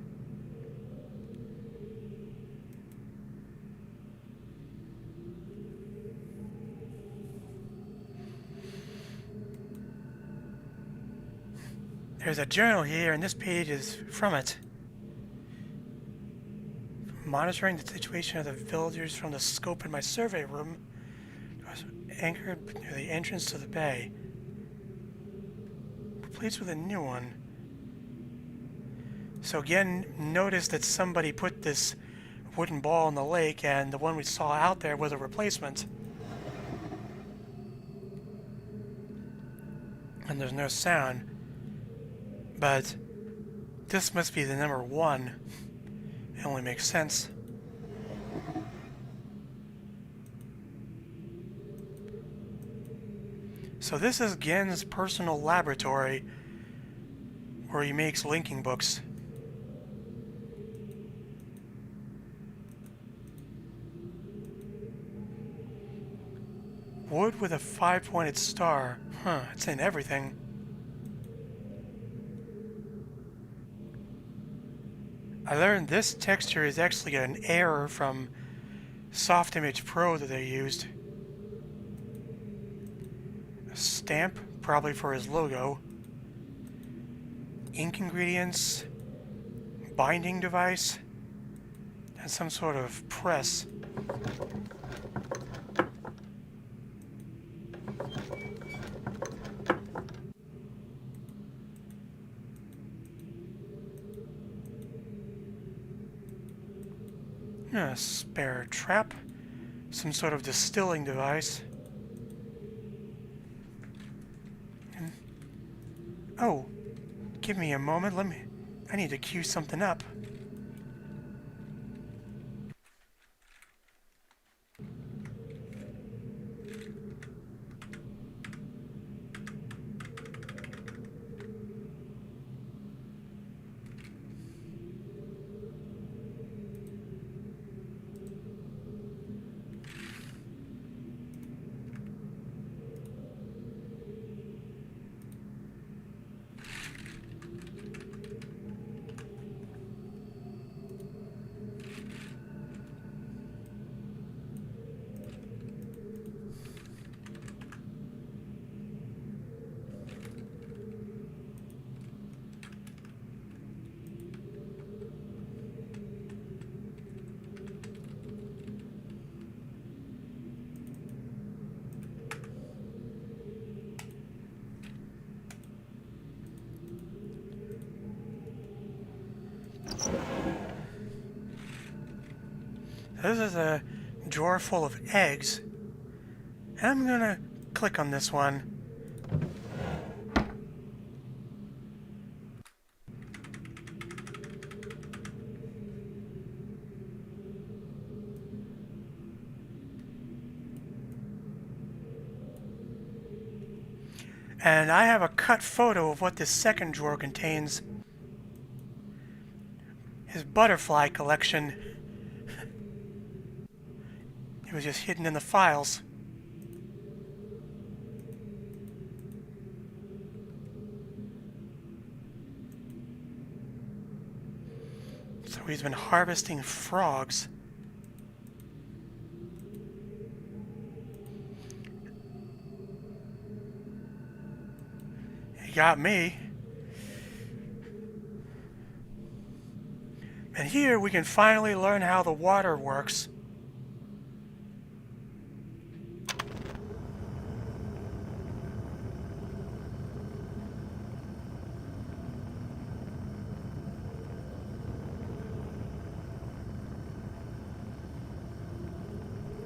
There's a journal here, and this page is from it. Monitoring the situation of the villagers from the scope in my survey room. I was anchored near the entrance to the bay. Replaced with a new one. So again, notice that somebody put this wooden ball in the lake, and the one we saw out there was a replacement. And there's no sound. But this must be the number 1. It only makes sense. So this is Gen's personal laboratory where he makes linking books. Wood with a 5-pointed star. Huh, it's in everything. I learned this texture is actually an error from Soft Image Pro that they used. A stamp, probably for his logo. Ink ingredients, binding device, and some sort of press. A spare trap, some sort of distilling device. And, oh, give me a moment, I need to cue something up. This is a drawer full of eggs. And I'm gonna click on this one. And I have a cut photo of what this second drawer contains. His butterfly collection. It was just hidden in the files. So he's been harvesting frogs. He got me. And here we can finally learn how the water works.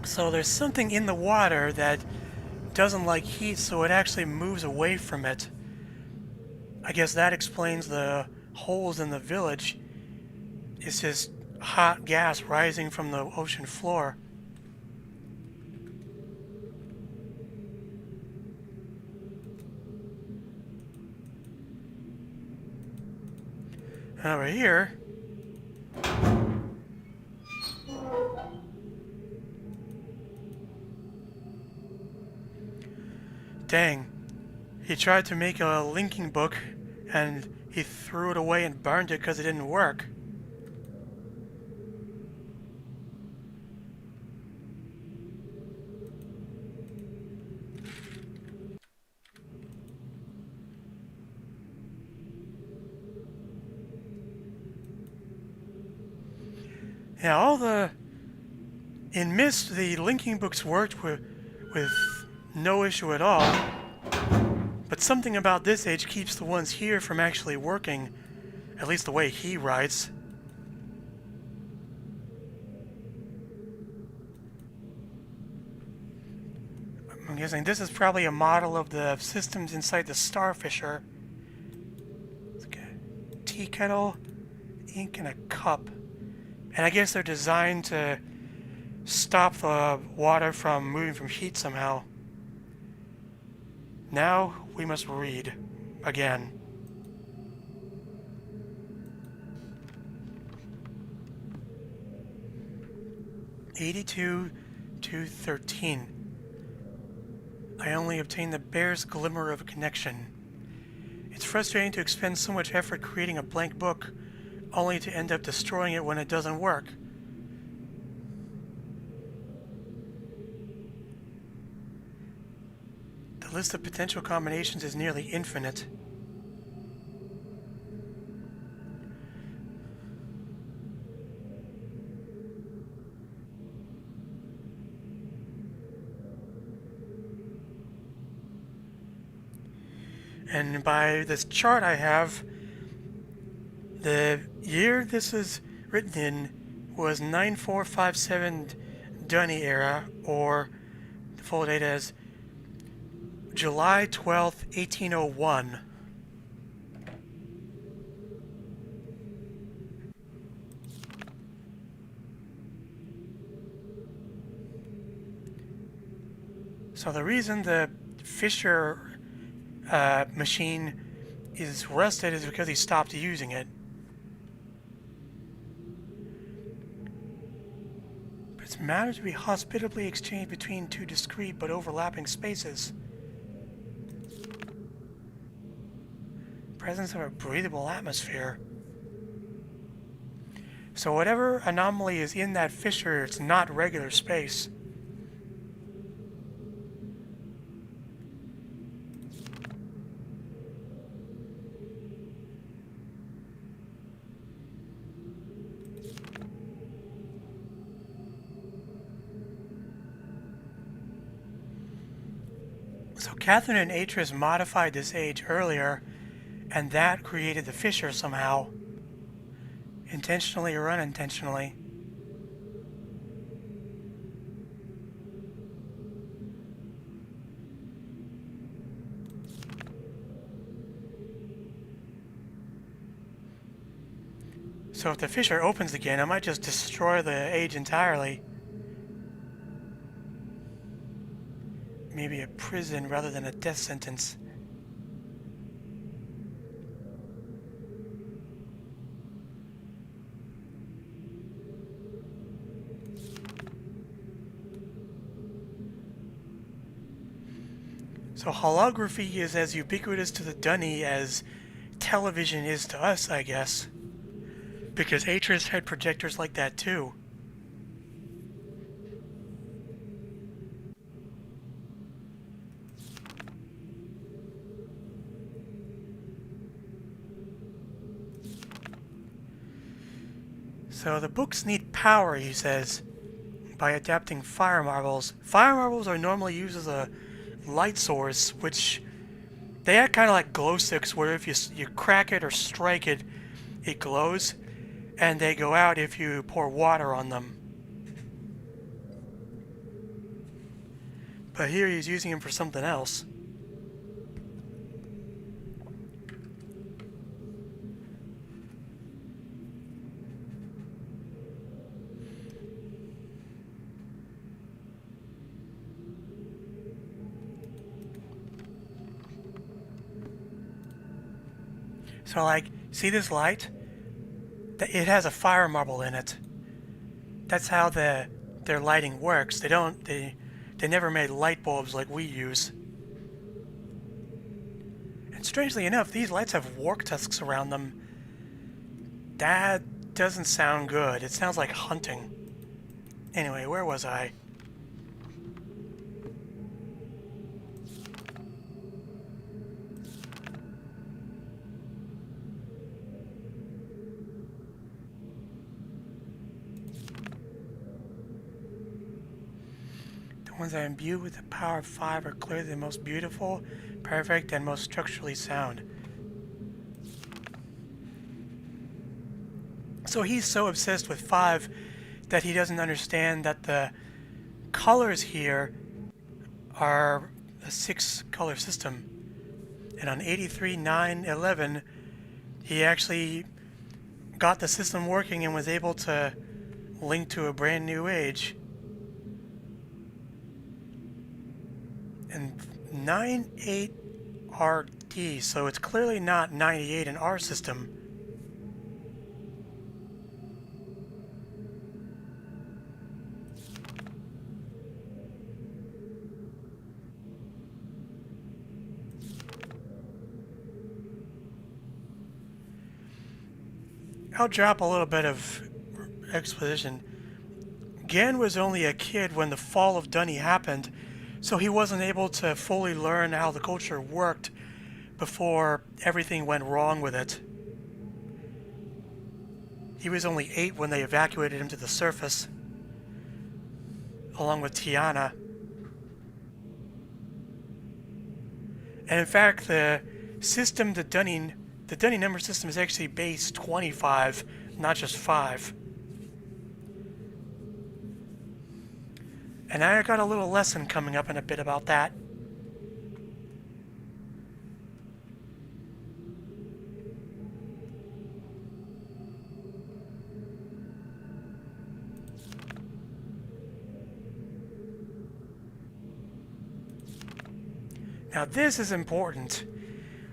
So there's something in the water that doesn't like heat, so it actually moves away from it. I guess that explains the holes in the village. It's just hot gas rising from the ocean floor. And over here, dang, he tried to make a linking book and he threw it away and burned it because it didn't work. Yeah, in Myst, the linking books worked with no issue at all. But something about this age keeps the ones here from actually working, at least the way he writes. I'm guessing this is probably a model of the systems inside the Starfisher. It's like a tea kettle, ink, and a cup. And I guess they're designed to stop the water from moving from heat somehow. Now we must read again. (82-13). I only obtained the barest glimmer of a connection. It's frustrating to expend so much effort creating a blank book, only to end up destroying it when it doesn't work. The list of potential combinations is nearly infinite. And by this chart I have, the year this is written in was 9457 Dunny era, or the full date is July 12th, 1801. So the reason the Fisher machine is rusted is because he stopped using it. But it's matter to be hospitably exchanged between two discrete but overlapping spaces. Presence of a breathable atmosphere. So whatever anomaly is in that fissure, it's not regular space. So Catherine and Atris modified this age earlier, and that created the fissure somehow, intentionally or unintentionally. So if the fissure opens again, it might just destroy the age entirely. Maybe a prison rather than a death sentence. So holography is as ubiquitous to the Dunny as television is to us, I guess. Because Atris had projectors like that too. So the books need power, he says, by adapting fire marbles. Fire marbles are normally used as a light source, which they act kind of like glow sticks, where if you crack it or strike it, it glows, and they go out if you pour water on them. But here he's using him for something else. So like, see this light? It has a fire marble in it. That's how their lighting works. They never made light bulbs like we use. And strangely enough, these lights have warp tusks around them. That doesn't sound good. It sounds like hunting. Anyway, where was I? The ones that are imbued with the power of 5 are clearly the most beautiful, perfect, and most structurally sound. So he's so obsessed with 5 that he doesn't understand that the colors here are a 6-color system. And on 83, 9, 11, he actually got the system working and was able to link to a brand new age. And 98 RD, so it's clearly not 98 in our system. I'll drop a little bit of exposition. Gan was only a kid when the fall of Dunny happened, so he wasn't able to fully learn how the culture worked before everything went wrong with it. He was only 8 when they evacuated him to the surface, along with Tiana. And in fact, the system, the Dunning number system is actually base 25, not just 5. And I got a little lesson coming up in a bit about that. Now this is important.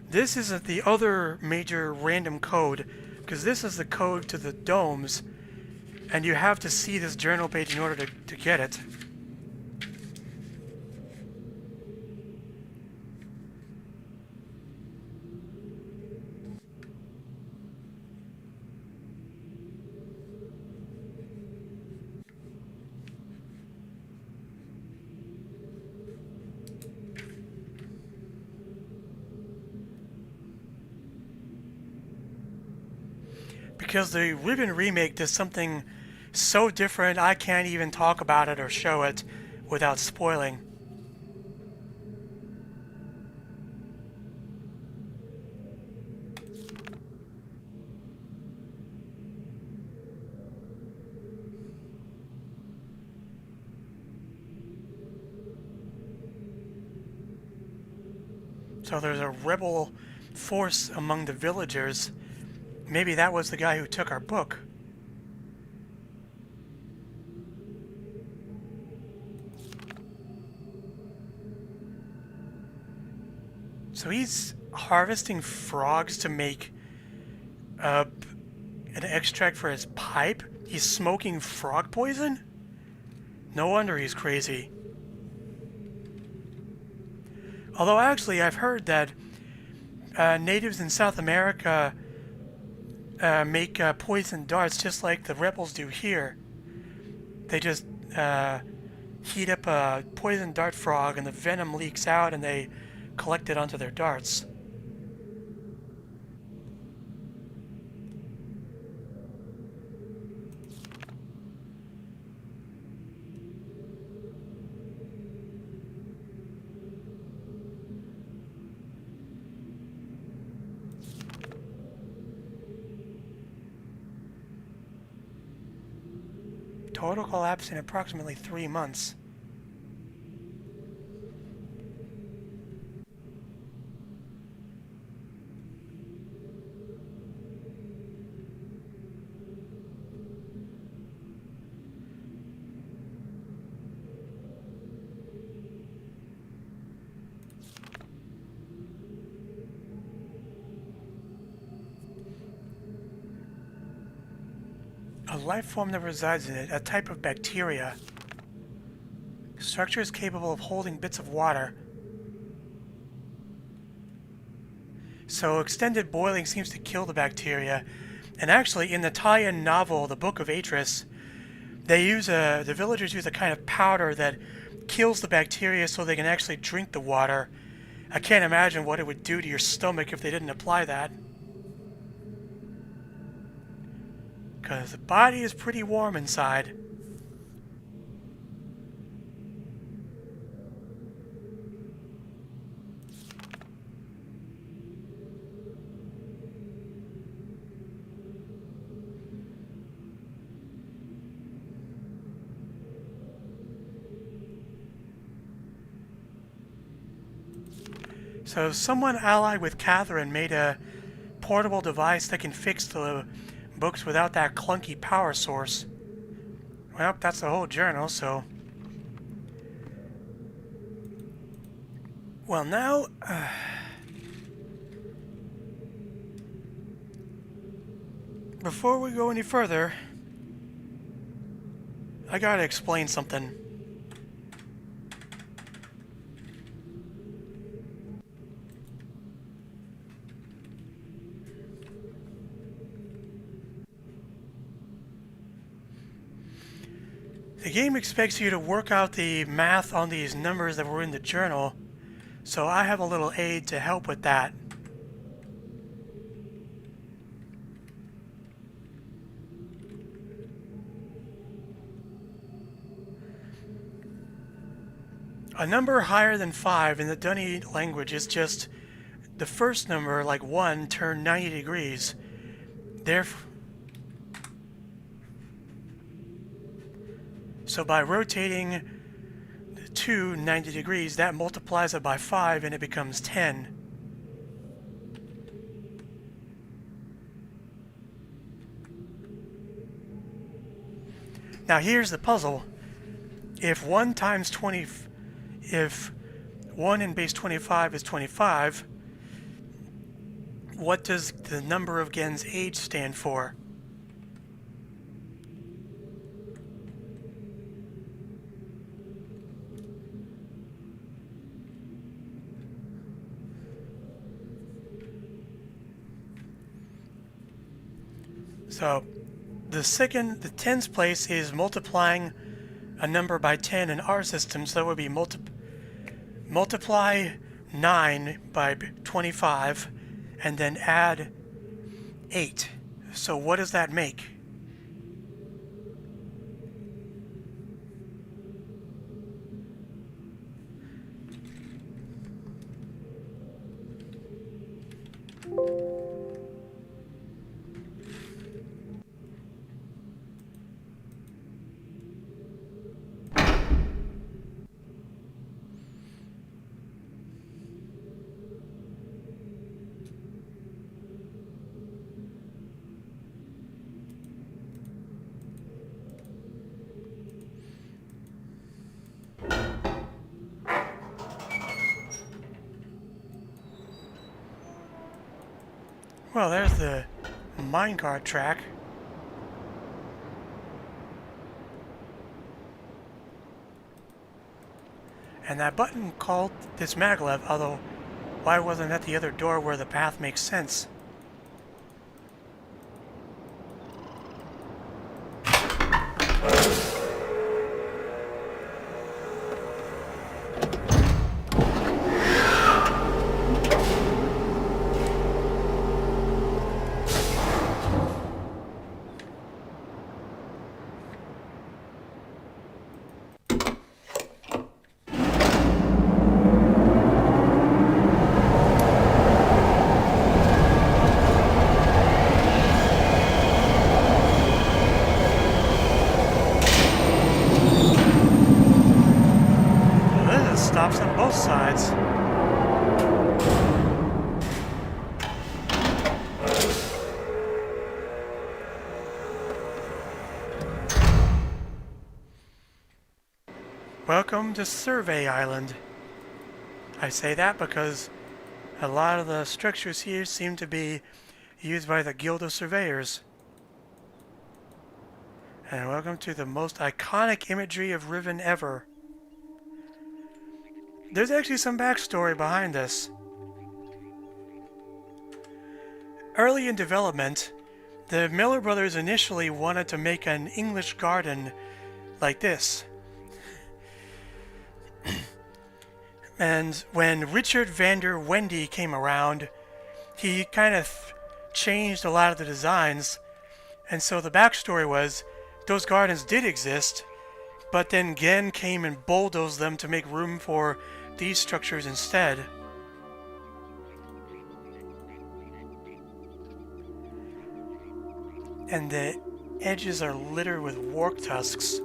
This is the other major random code, because this is the code to the domes, and you have to see this journal page in order to get it. Because the Riven remake does something so different, I can't even talk about it or show it without spoiling. So there's a rebel force among the villagers. Maybe that was the guy who took our book. So he's harvesting frogs to make an extract for his pipe? He's smoking frog poison? No wonder he's crazy. Although actually I've heard that natives in South America make poison darts just like the rebels do here. They just heat up a poison dart frog and the venom leaks out and they collect it onto their darts. Total collapse in approximately 3 months. A life form that resides in it, a type of bacteria. Structure is capable of holding bits of water. So extended boiling seems to kill the bacteria. And actually, in the tie-in novel, The Book of Atris, the villagers use a kind of powder that kills the bacteria so they can actually drink the water. I can't imagine what it would do to your stomach if they didn't apply that. Because the body is pretty warm inside. So someone allied with Catherine made a portable device that can fix the books without that clunky power source. Well, that's the whole journal, so... Well, now... Before we go any further, I gotta explain something. The game expects you to work out the math on these numbers that were in the journal, so I have a little aid to help with that. A number higher than 5 in the Dunny language is just the first number, like 1, turned 90 degrees. Therefore, so by rotating the 2 90 degrees, that multiplies it by 5 and it becomes 10. Now here's the puzzle. If 1 times 20, if 1 in base 25 is 25, what does the number of Gen's age stand for? So, the tens place is multiplying a number by 10 in our system, so that would be multiply 9 by 25, and then add 8. So what does that make? Well, there's the minecart track. And that button called this maglev, although why wasn't that the other door where the path makes sense? Stops on both sides. Welcome to Survey Island. I say that because a lot of the structures here seem to be used by the Guild of Surveyors. And welcome to the most iconic imagery of Riven ever. There's actually some backstory behind this. Early in development, the Miller brothers initially wanted to make an English garden like this. And when Richard van der Wendy came around, he kind of changed a lot of the designs. And so the backstory was, those gardens did exist, but then Gen came and bulldozed them to make room for these structures instead. And the edges are littered with warg tusks.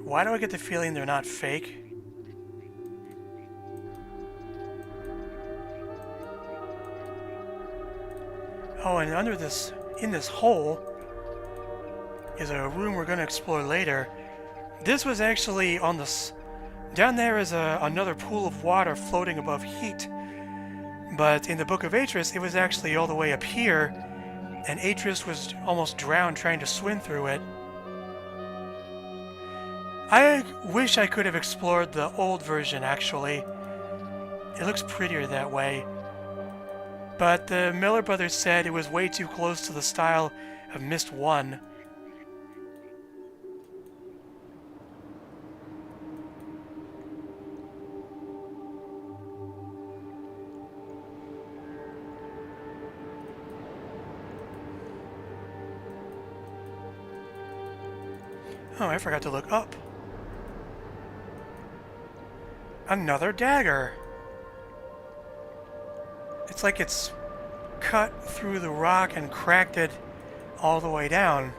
Why do I get the feeling they're not fake? Oh, and under this, in this hole, is a room we're going to explore later. This was actually on this... Down there is another pool of water floating above heat. But in the Book of Atris, it was actually all the way up here, and Atris was almost drowned trying to swim through it. I wish I could have explored the old version, actually. It looks prettier that way. But the Miller brothers said it was way too close to the style of Myst 1. Oh, I forgot to look up. Another dagger! It's like it's cut through the rock and cracked it all the way down.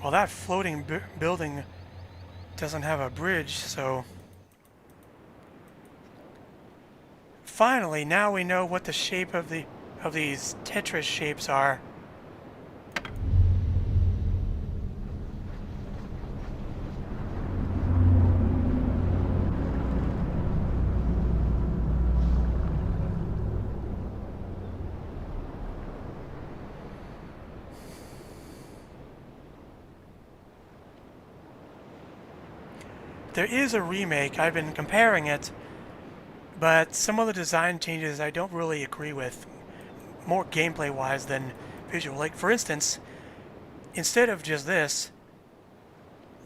Well, that floating building doesn't have a bridge, so... Finally, now we know what the shape of these Tetris shapes are. There is a remake. I've been comparing it, but some of the design changes I don't really agree with, more gameplay-wise than visual. Like, for instance, instead of just this,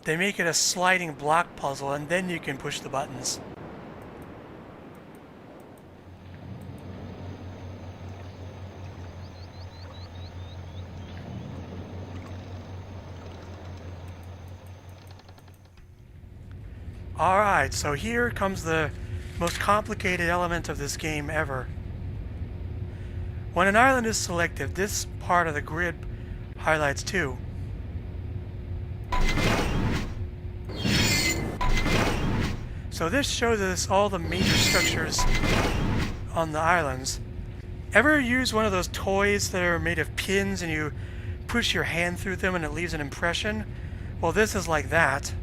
they make it a sliding block puzzle, and then you can push the buttons. Alright, so here comes the most complicated element of this game ever. When an island is selected, this part of the grid highlights too. So this shows us all the major structures on the islands. Ever use one of those toys that are made of pins and you push your hand through them and it leaves an impression? Well, this is like that.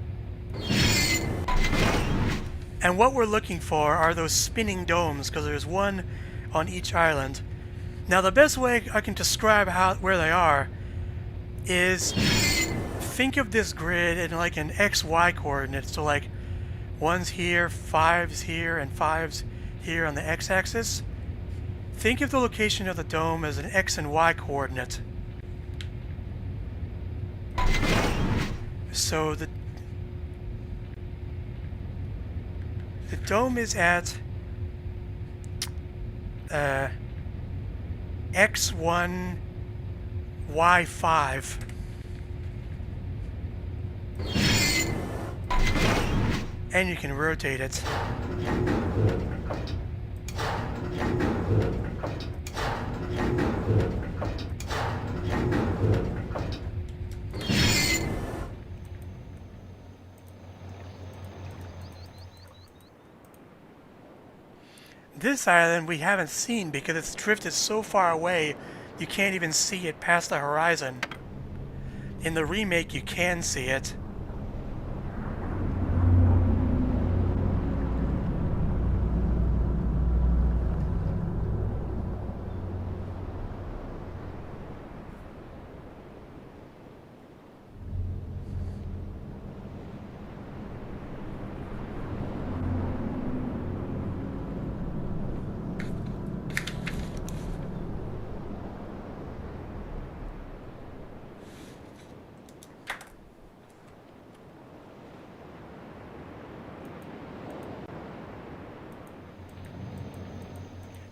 And what we're looking for are those spinning domes, because there's one on each island. Now, the best way I can describe where they are is think of this grid in like an XY coordinate. So like 1's here, 5's here, and 5's here on the x-axis. Think of the location of the dome as an X and Y coordinate. So the dome is at X1, Y5. And you can rotate it. This island we haven't seen because it's drifted so far away you can't even see it past the horizon. In the remake, you can see it.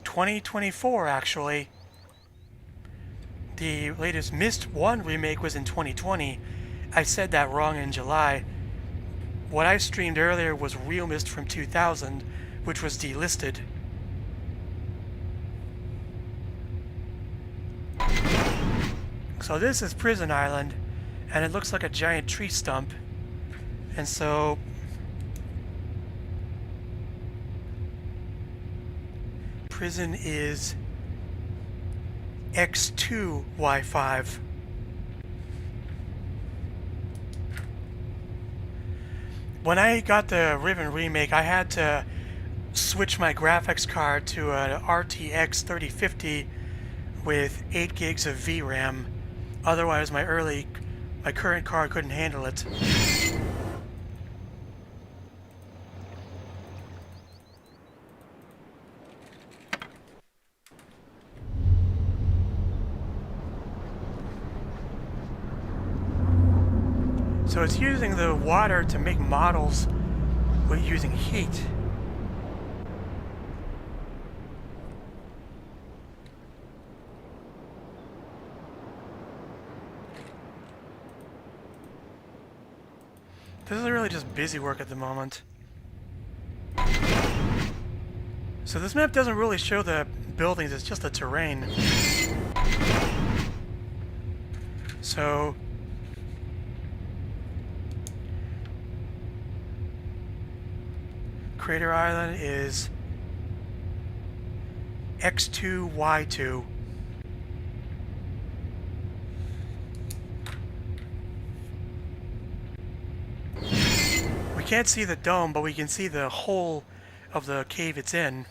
...2024 actually. The latest Myst 1 remake was in 2020. I said that wrong in July. What I streamed earlier was Real Myst from 2000, which was delisted. So this is Prison Island, and it looks like a giant tree stump. And so prison is X2Y5. When I got the Riven remake, I had to switch my graphics card to an RTX 3050 with 8 gigs of VRAM. Otherwise, my current card couldn't handle it. So it's using the water to make models with using heat. This is really just busy work at the moment. So this map doesn't really show the buildings, it's just the terrain. So Crater Island is X2Y2. We can't see the dome, but we can see the hole of the cave it's in.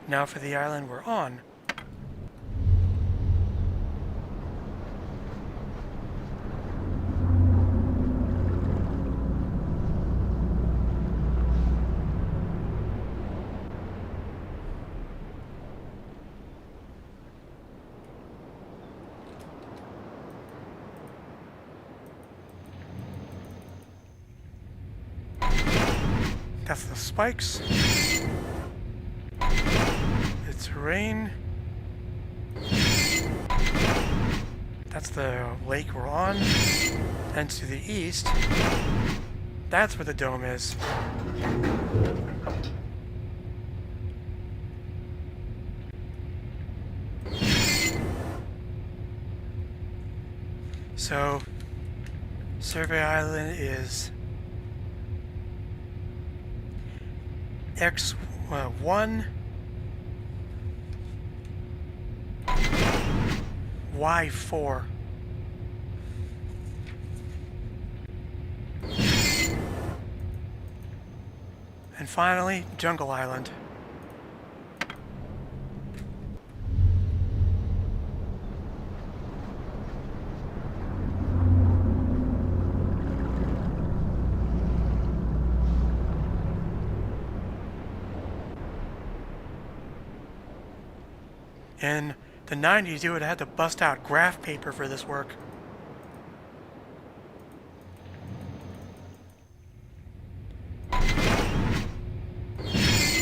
Now for the island we're on. That's the spikes. The terrain. That's the lake we're on. And to the east, that's where the dome is. So, Survey Island is X1 Y4. And finally, Jungle Island. In the 90s, you would have had to bust out graph paper for this work.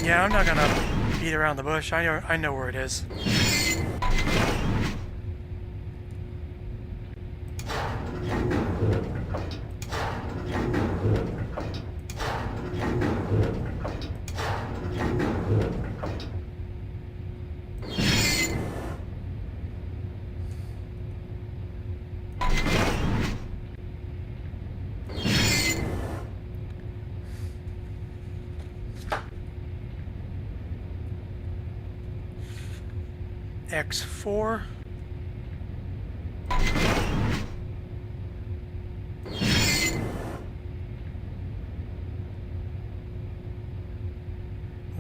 Yeah, I'm not gonna beat around the bush. I know where it is. X4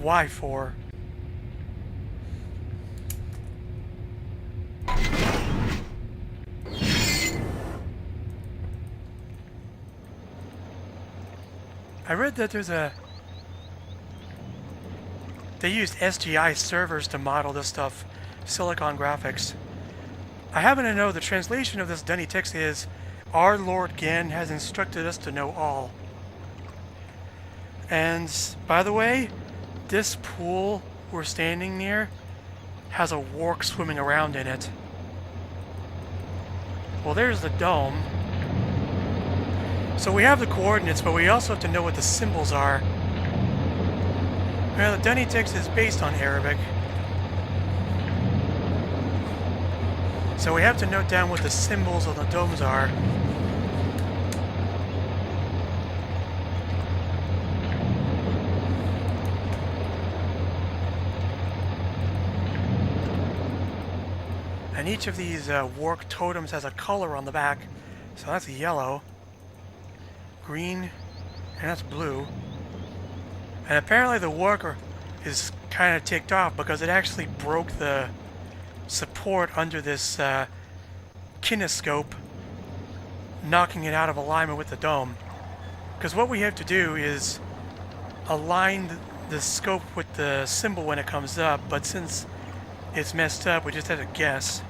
Why for? I read that they used SGI servers to model this stuff, Silicon Graphics. I happen to know the translation of this Dunny text is, "Our Lord Gan has instructed us to know all." And, by the way, this pool we're standing near has a warg swimming around in it. Well, there's the dome. So we have the coordinates, but we also have to know what the symbols are. Well, the Dunny text is based on Arabic. So we have to note down what the symbols of the domes are. And each of these warg totems has a color on the back. So that's yellow, green, and that's blue. And apparently the warg is kind of ticked off because it actually broke the support under this kinescope, knocking it out of alignment with the dome. Because what we have to do is align the scope with the symbol when it comes up, but since it's messed up, we just have to guess.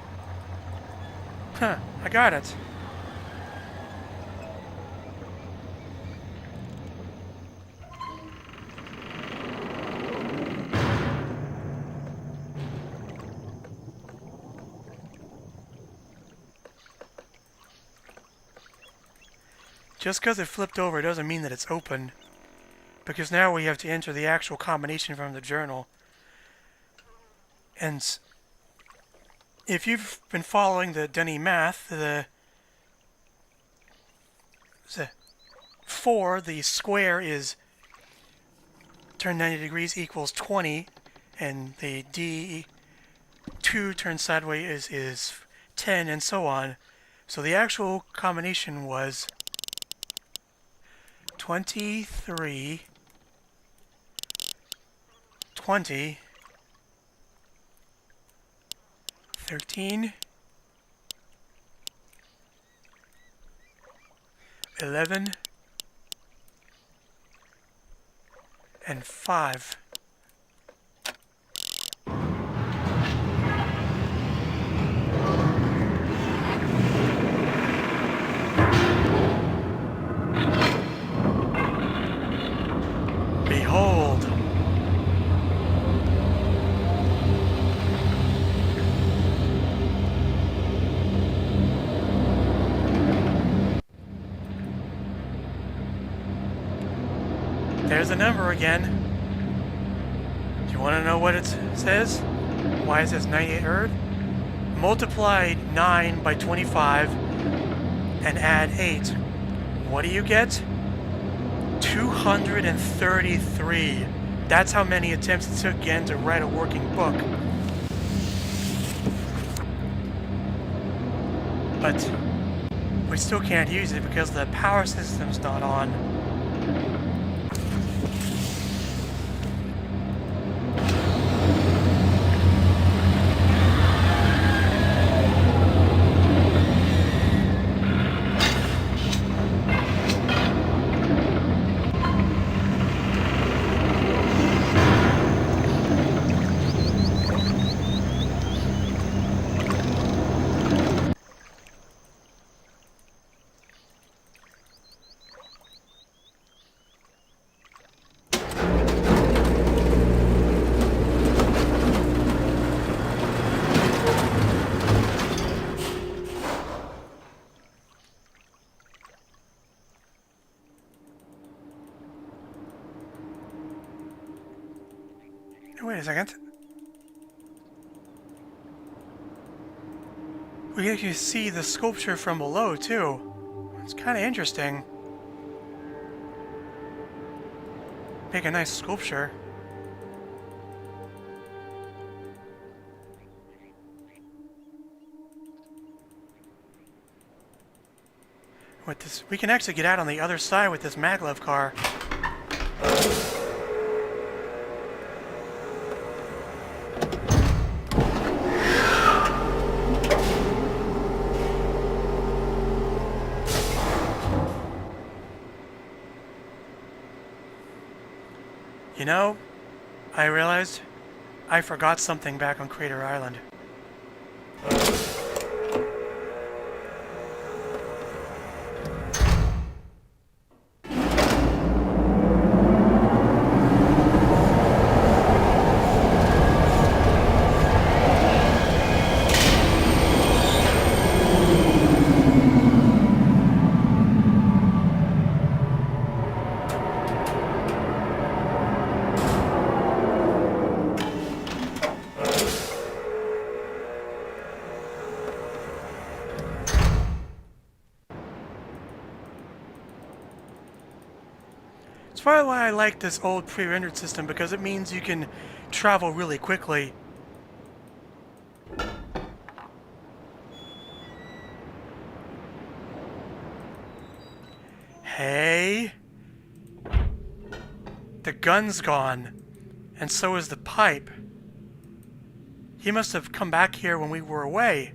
Huh, I got it. Just because it flipped over doesn't mean that it's open, because now we have to enter the actual combination from the journal. And if you've been following the Dunny math, the 4, the square is turn 90 degrees equals 20, and the D2 turned sideways is 10, and so on. So the actual combination was 23, 20, 13, 11, and 5. Behold. There's the number again. Do you want to know what it says? Why it says 98 Erd? Multiply 9 by 25 and add 8. What do you get? 233. That's how many attempts it took Gen to write a working book. But we still can't use it because the power system's not on. Wait a second. We can actually see the sculpture from below, too. It's kind of interesting. Make a nice sculpture. With this, we can actually get out on the other side with this maglev car. You know, I realized I forgot something back on Crater Island. It's probably why I like this old pre-rendered system, because it means you can travel really quickly. Hey? The gun's gone, and so is the pipe. He must have come back here when we were away.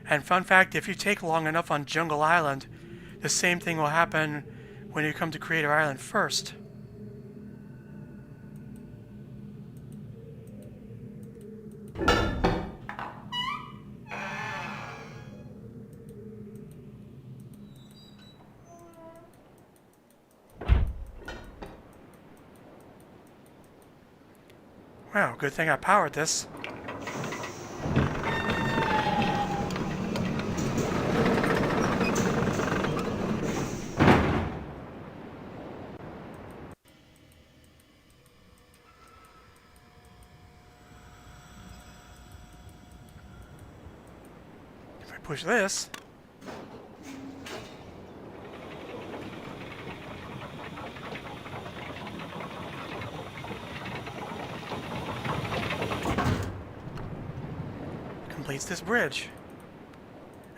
And fun fact, if you take long enough on Jungle Island, the same thing will happen when you come to Crater Island first. Wow, good thing I powered this. If I push this... completes this bridge.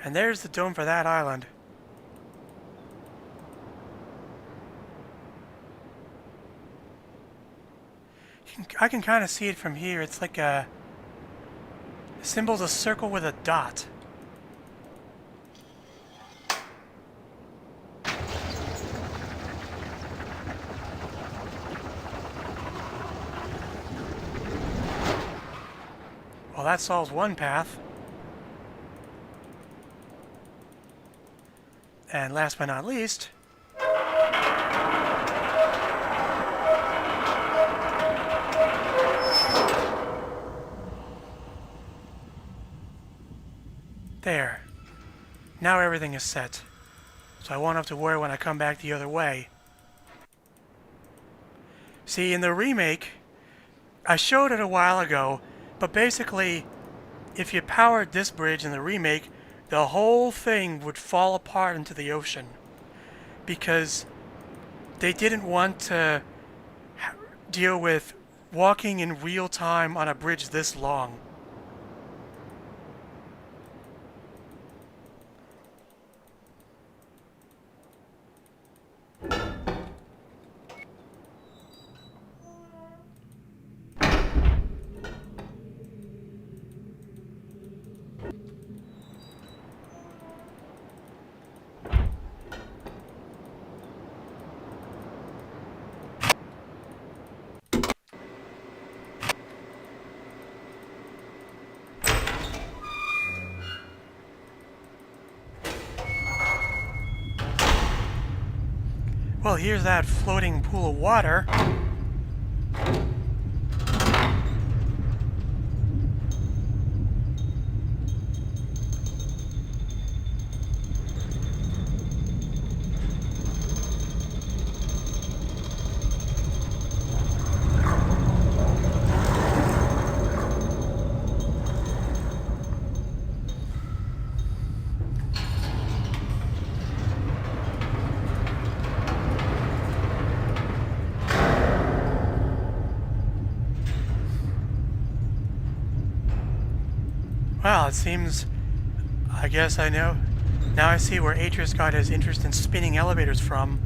And there's the dome for that island. I can kind of see it from here. It's like a... the symbol's a circle with a dot. Well, that solves one path. And last but not least... there. Now everything is set. So I won't have to worry when I come back the other way. See, in the remake, I showed it a while ago, but basically, if you powered this bridge in the remake, the whole thing would fall apart into the ocean. Because they didn't want to deal with walking in real time on a bridge this long. Well, here's that floating pool of water. Well, it seems... I guess I know. Now I see where Atreus got his interest in spinning elevators from.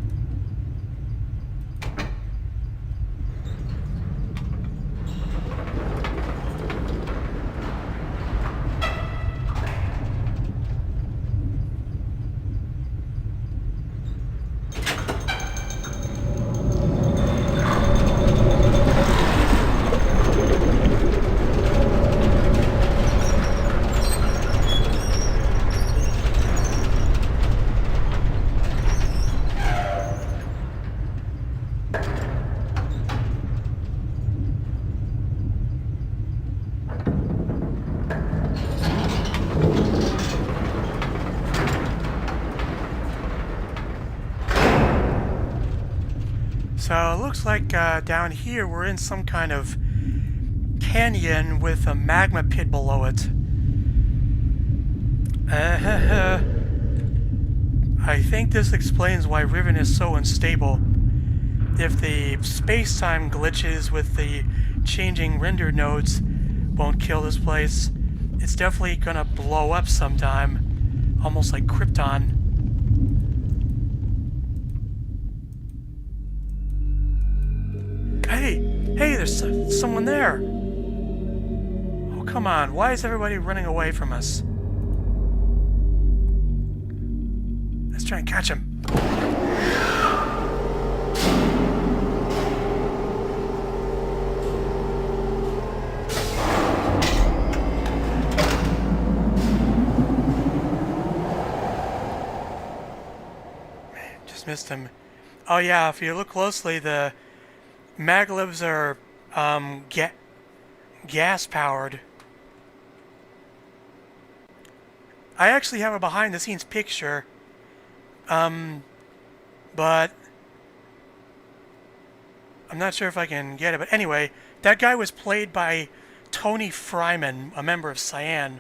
So it looks like down here we're in some kind of canyon with a magma pit below it. I think this explains why Riven is so unstable. If the space-time glitches with the changing render nodes won't kill this place, it's definitely gonna blow up sometime, almost like Krypton. Hey, there's someone there! Oh, come on, why is everybody running away from us? Let's try and catch him. Just missed him. Oh yeah, if you look closely, the maglibs are gas-powered. I actually have a behind-the-scenes picture, but I'm not sure if I can get it. But anyway, that guy was played by Tony Fryman, a member of Cyan.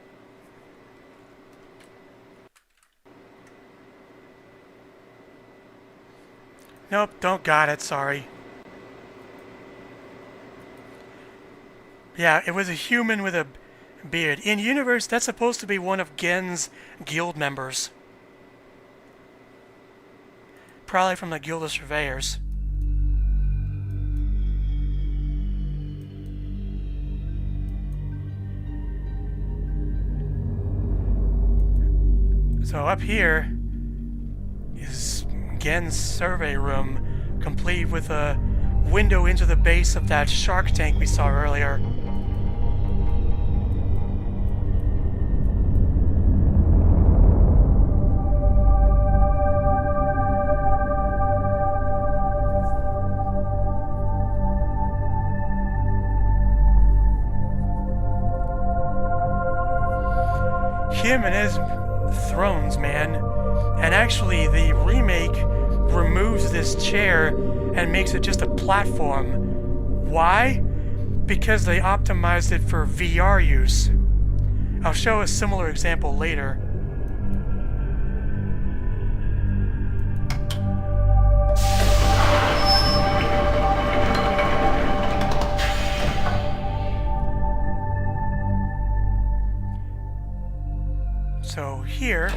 Nope, don't got it, sorry. Yeah, it was a human with a beard. In universe, that's supposed to be one of Gen's guild members. Probably from the Guild of Surveyors. So up here is Gen's survey room, complete with a window into the base of that shark tank we saw earlier. Him and his thrones, man. And actually, the remake removes this chair and makes it just a platform. Why? Because they optimized it for VR use. I'll show a similar example later. So here,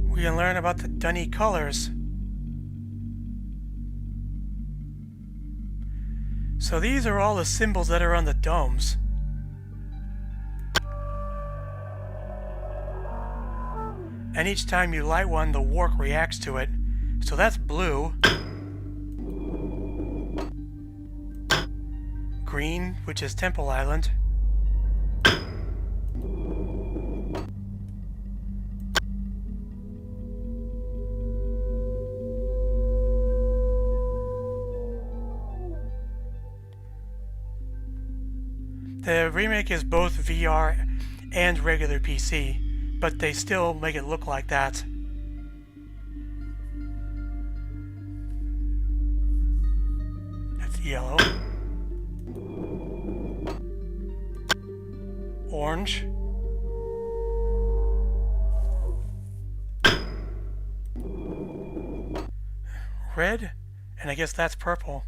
we can learn about the Dunny colors. So these are all the symbols that are on the domes. And each time you light one, the warp reacts to it. So that's blue. Green, which is Temple Island. The remake is both VR and regular PC, but they still make it look like that. That's yellow. Orange. Red, and I guess that's purple.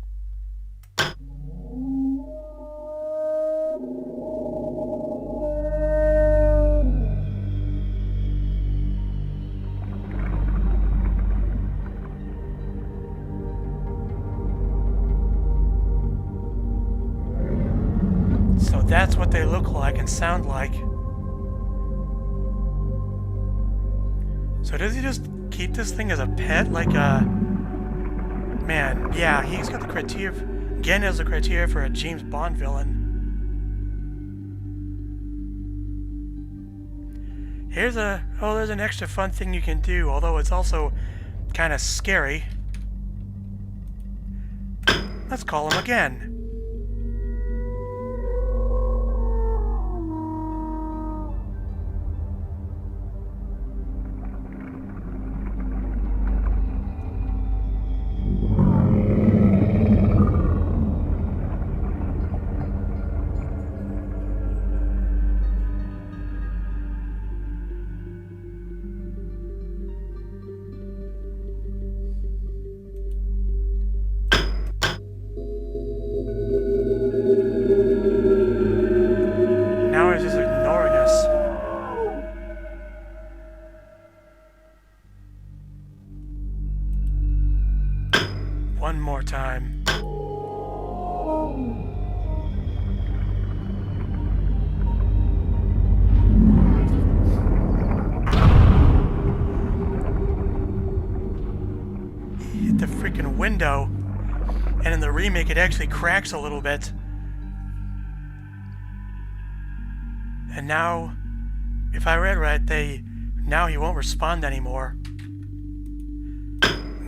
So that's what they look like and sound like. So does he just keep this thing as a pet, like a... Man, yeah, he's got the criteria... Gen has the criteria for a James Bond villain. Here's a... Oh, there's an extra fun thing you can do, although it's also kind of scary. Let's call him again. window, and in the remake it actually cracks a little bit. And now, if I read right, now he won't respond anymore.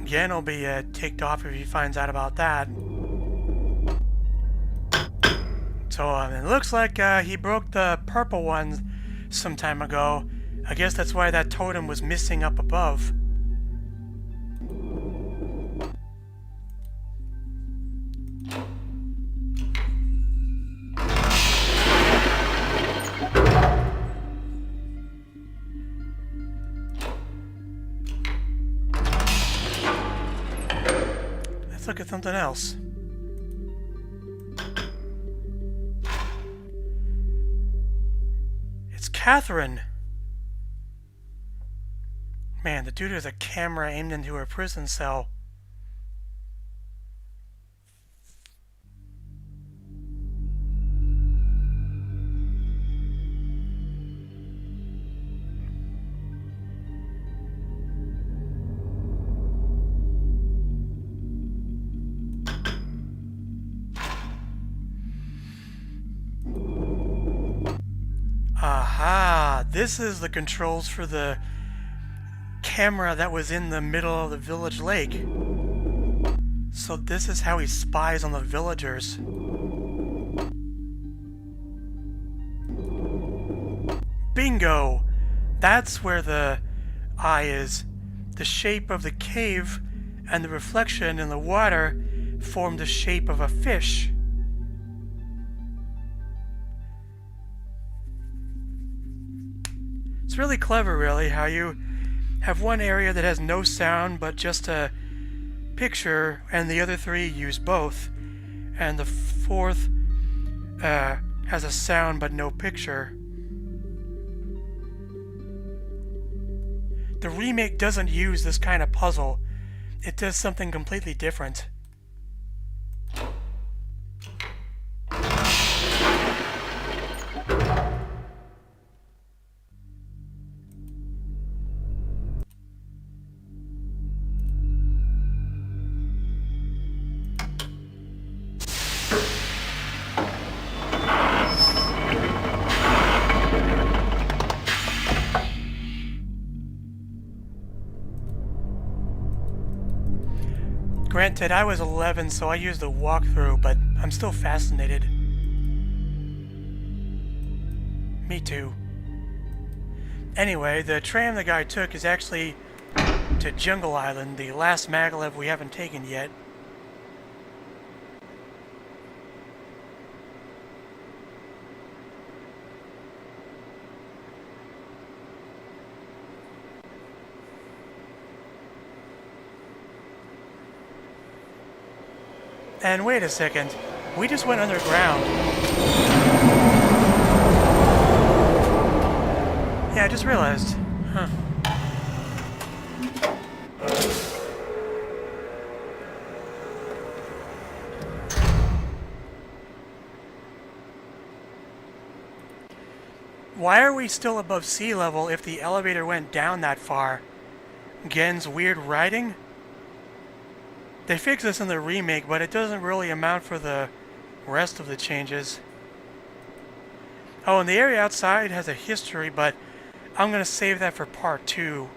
Yen will be ticked off if he finds out about that. So it looks like he broke the purple one some time ago. I guess that's why that totem was missing up above. Let's look at something else. It's Catherine. Man, the dude has a camera aimed into her prison cell. Aha! This is the controls for the camera that was in the middle of the village lake. So this is how he spies on the villagers. Bingo! That's where the eye is. The shape of the cave and the reflection in the water form the shape of a fish. It's really clever, really, how you have one area that has no sound but just a picture, and the other three use both, and the fourth has a sound but no picture. The remake doesn't use this kind of puzzle. It does something completely different. Granted, I was 11, so I used the walkthrough, but I'm still fascinated. Me too. Anyway, the tram the guy took is actually to Jungle Island, the last maglev we haven't taken yet. And wait a second, we just went underground. Yeah, I just realized. Huh. Why are we still above sea level if the elevator went down that far? Gen's weird writing? They fixed this in the remake, but it doesn't really amount for the rest of the changes. Oh, and the area outside has a history, but I'm going to save that for part 2.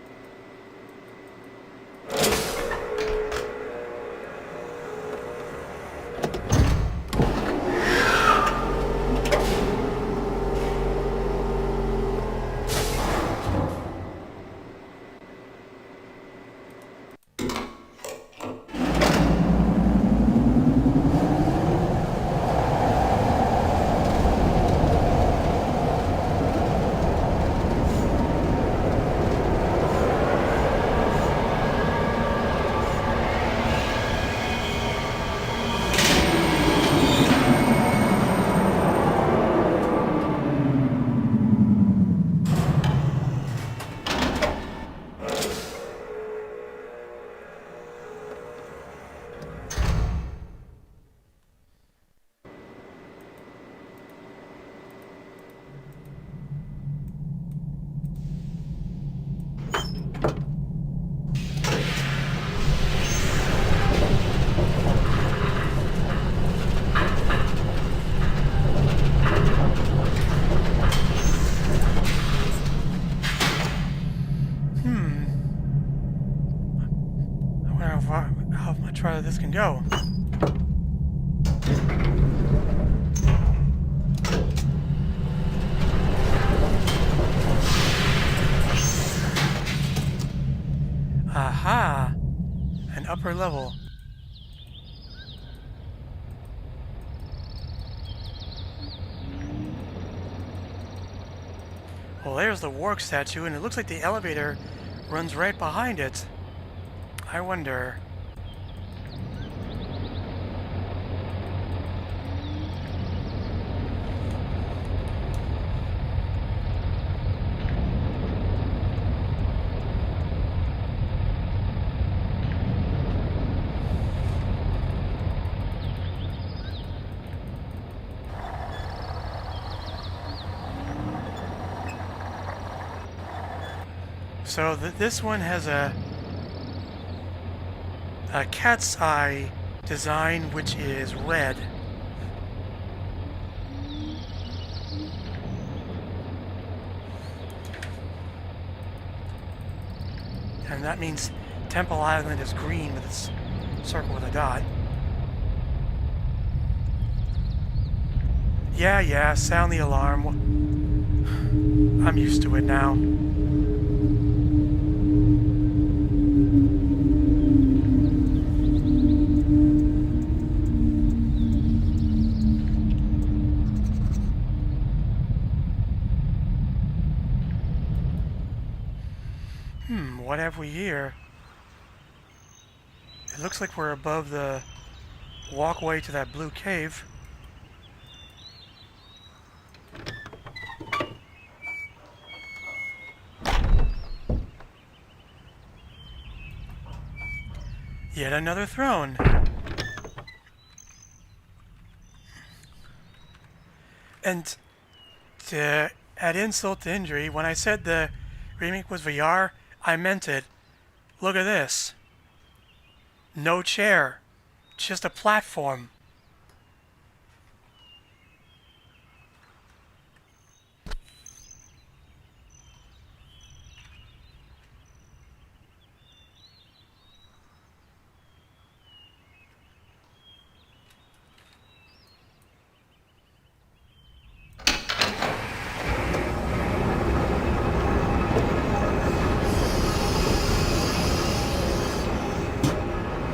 much farther this can go. Aha! An upper level. Well, there's the Warg statue, and it looks like the elevator runs right behind it. I wonder... So this one has a cat's eye design, which is red. And that means Temple Island is green with its circle with a dot. Yeah, sound the alarm. I'm used to it now. What have we here? It looks like we're above the walkway to that blue cave. Yet another throne. And to add insult to injury, when I said the remake was VR, I meant it. Look at this. No chair. Just a platform.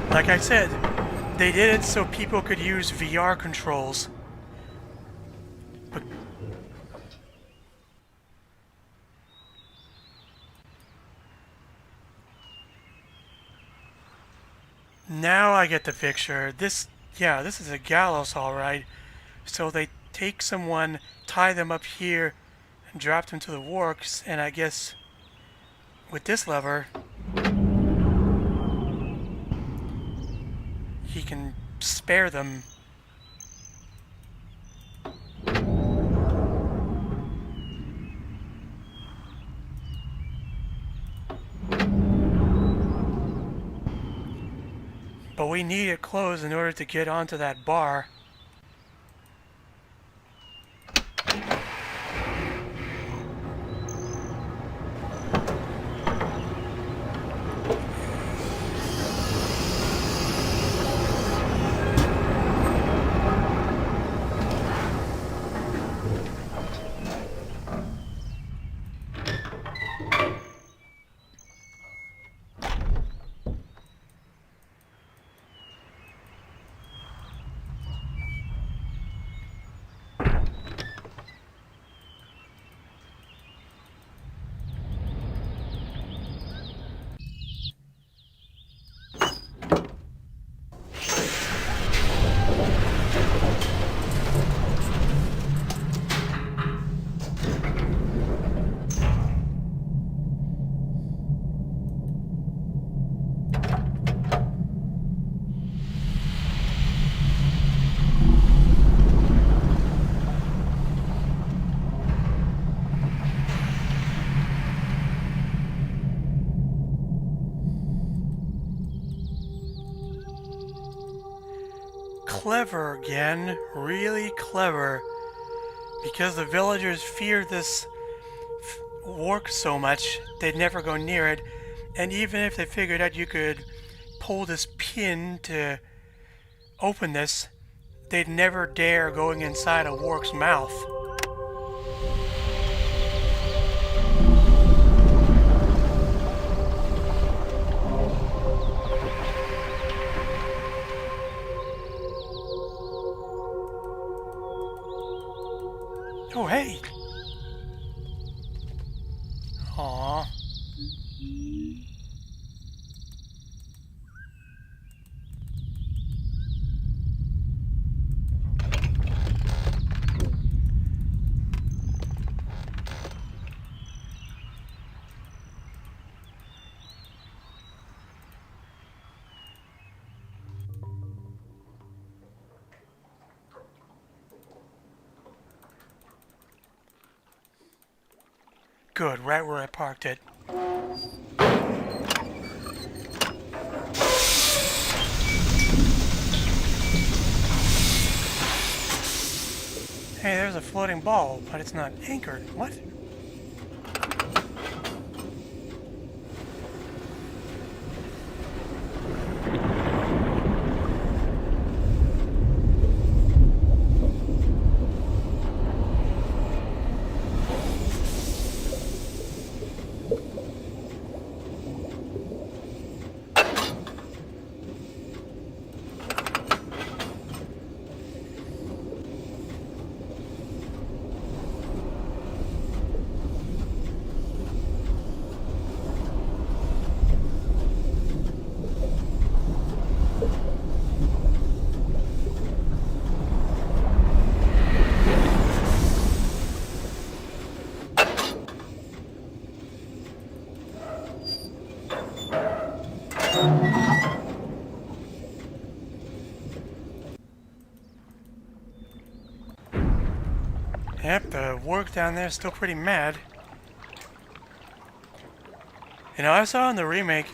Like I said, they did it so people could use VR controls. But now I get the picture. This is a gallows, alright. So they take someone, tie them up here, and drop them to the works, and I guess with this lever, he can spare them. But we need it closed in order to get onto that bar. Clever again, really clever, because the villagers feared this work so much they'd never go near it, and even if they figured out you could pull this pin to open this, they'd never dare going inside a Warg's mouth. Oh, hey! Aww. Good, right where I parked it. Hey, there's a floating ball, but it's not anchored. What? Yep, the Warg down there is still pretty mad. You know, I saw in the remake,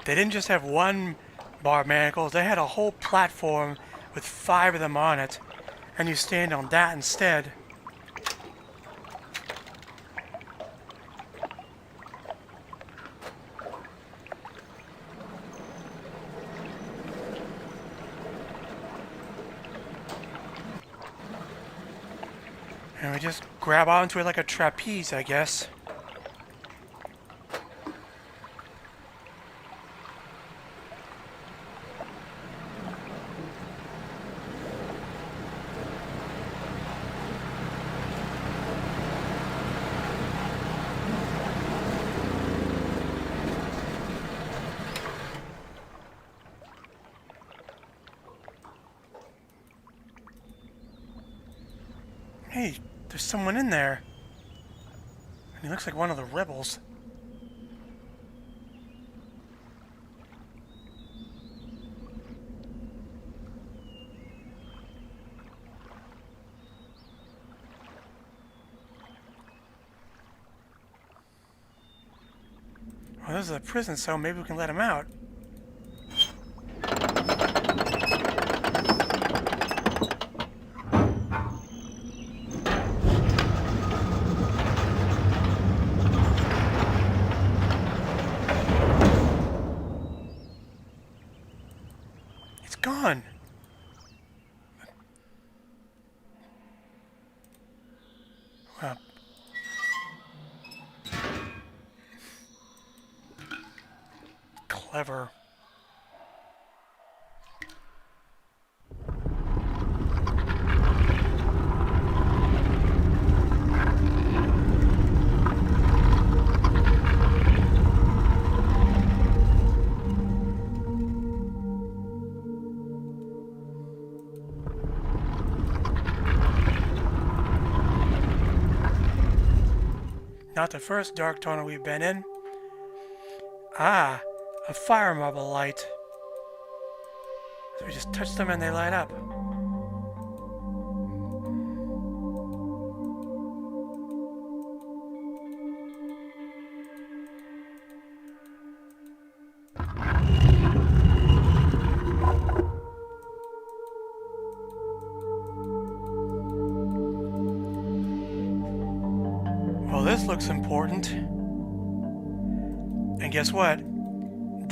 they didn't just have one bar manacles, they had a whole platform with 5 of them on it, and you stand on that instead. And we just grab onto it like a trapeze, I guess. Hey, there's someone in there. And he looks like one of the rebels. Well, this is a prison cell. Maybe we can let him out. Gone. Well, clever. Not the first dark tunnel we've been in. Ah, a fire marble light. So we just touch them and they light up. Well, this looks important. And guess what?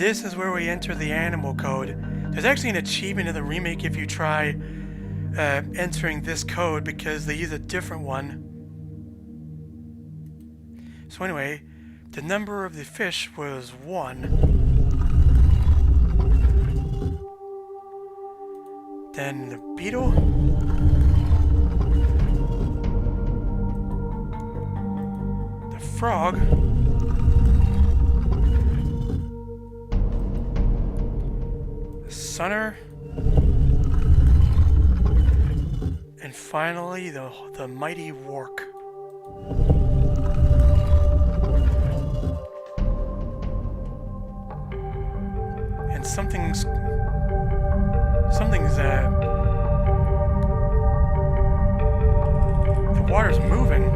this is where we enter the animal code. There's actually an achievement in the remake if you try entering this code, because they use a different one. So anyway, the number of the fish was 1. Then the beetle. The frog. The sunner. And finally, the mighty wark. And something's the water's moving.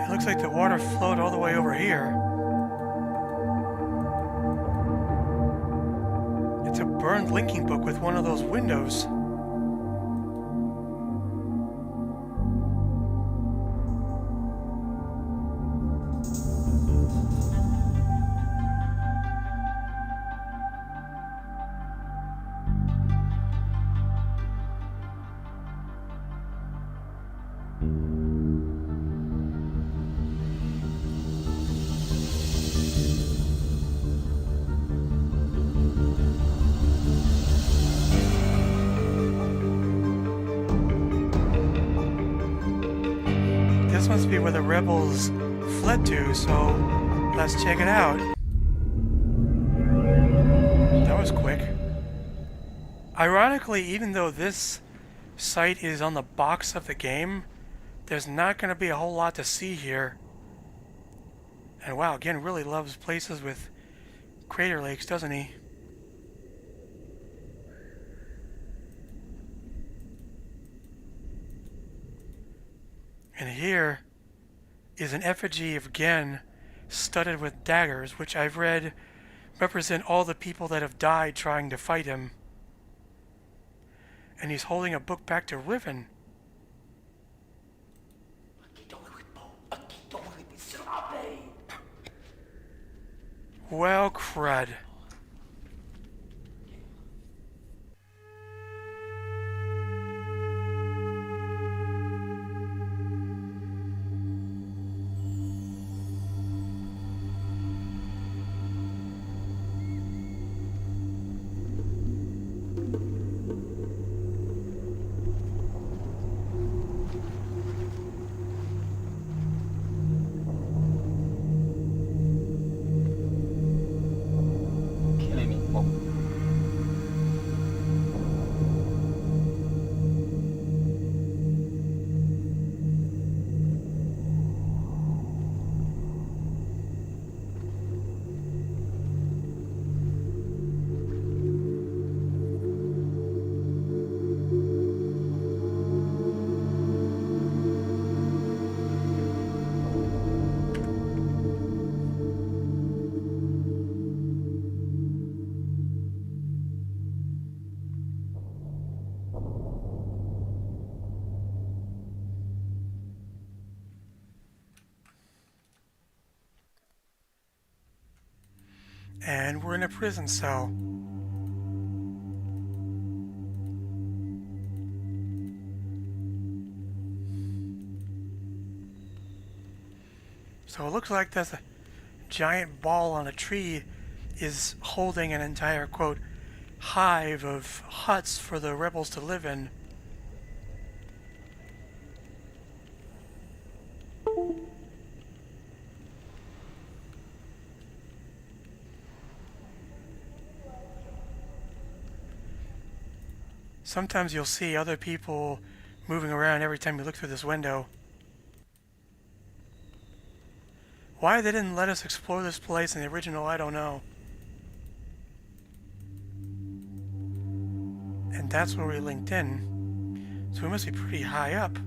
Looks like the water flowed all the way over here. It's a burned linking book with one of those windows. This must be where the rebels fled to, so let's check it out. That was quick. Ironically, even though this site is on the box of the game, there's not going to be a whole lot to see here. And wow, again, really loves places with crater lakes, doesn't he? And here is an effigy of Gen studded with daggers, which I've read represent all the people that have died trying to fight him. And he's holding a book back to Riven. Well, crud. And we're in a prison cell. So it looks like there's a giant ball on a tree is holding an entire, quote, hive of huts for the rebels to live in. Sometimes you'll see other people moving around every time you look through this window. Why they didn't let us explore this place in the original, I don't know. And that's where we linked in. So we must be pretty high up.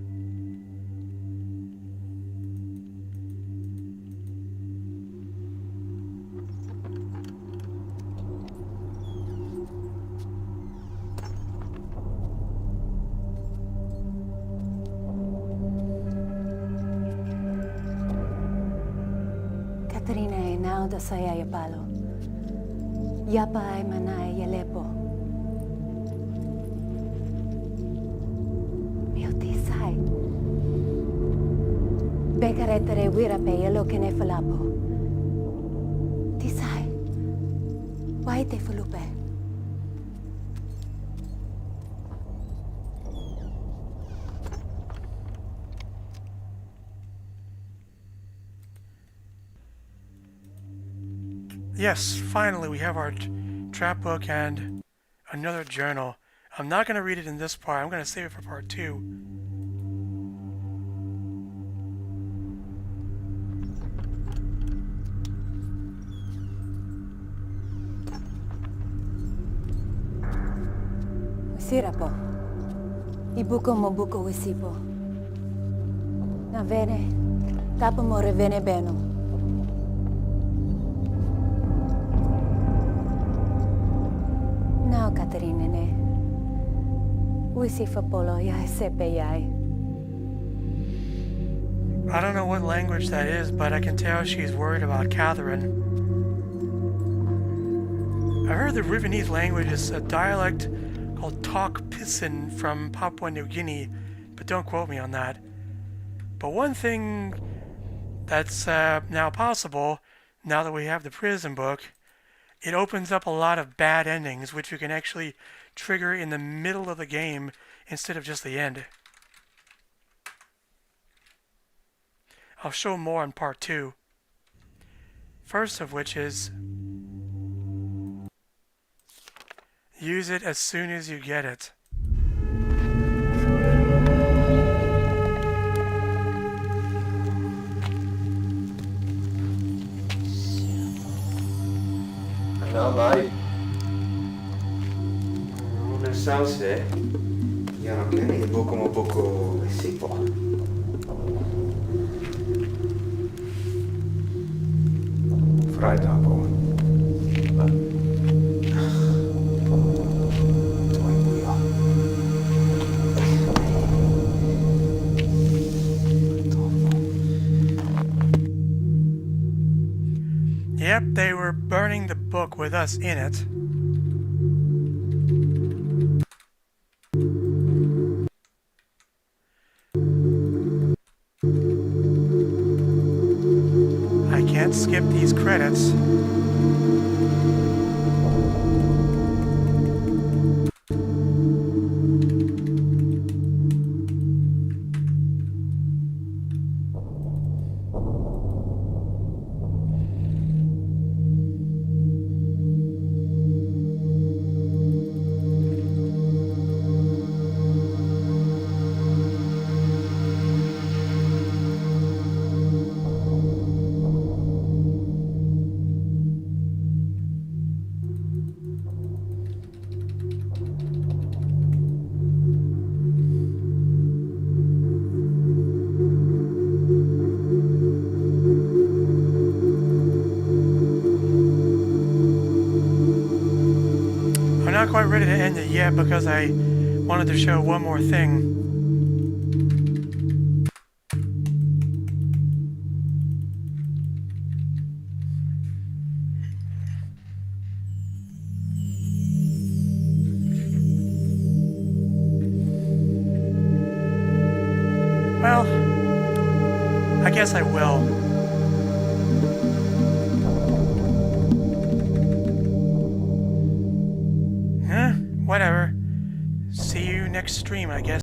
Katarina e now da saya yapalo. Yapa ay manay yalepo. Mio tisay. Bekaretere wirape yalo kene falapo. Tisay. Why te fulupe? Yes, finally we have our trap book and another journal. I'm not going to read it in this part. I'm going to save it for part 2. Usira po. Ibuko mo buko wisipo. Na vene. Tapo mo revene beno. Now, Katarina ne. Wisi fa polo yai sepe yai. I don't know what language that is, but I can tell she's worried about Catherine. I heard the Rivenese language is a dialect called Tok Pisin from Papua New Guinea, but don't quote me on that. But one thing that's now possible, now that we have the prison book, it opens up a lot of bad endings, which you can actually trigger in the middle of the game instead of just the end. I'll show more in part 2. First of which is, use it as soon as you get it. No, vai. Ne sam se. Ja nam ne je bokom boko sipo. Freitag. Yep, they were burning the book with us in it. I can't skip these credits. Not quite ready to end it yet because I wanted to show one more thing. Well, I guess I will. Whatever. See you next stream, I guess.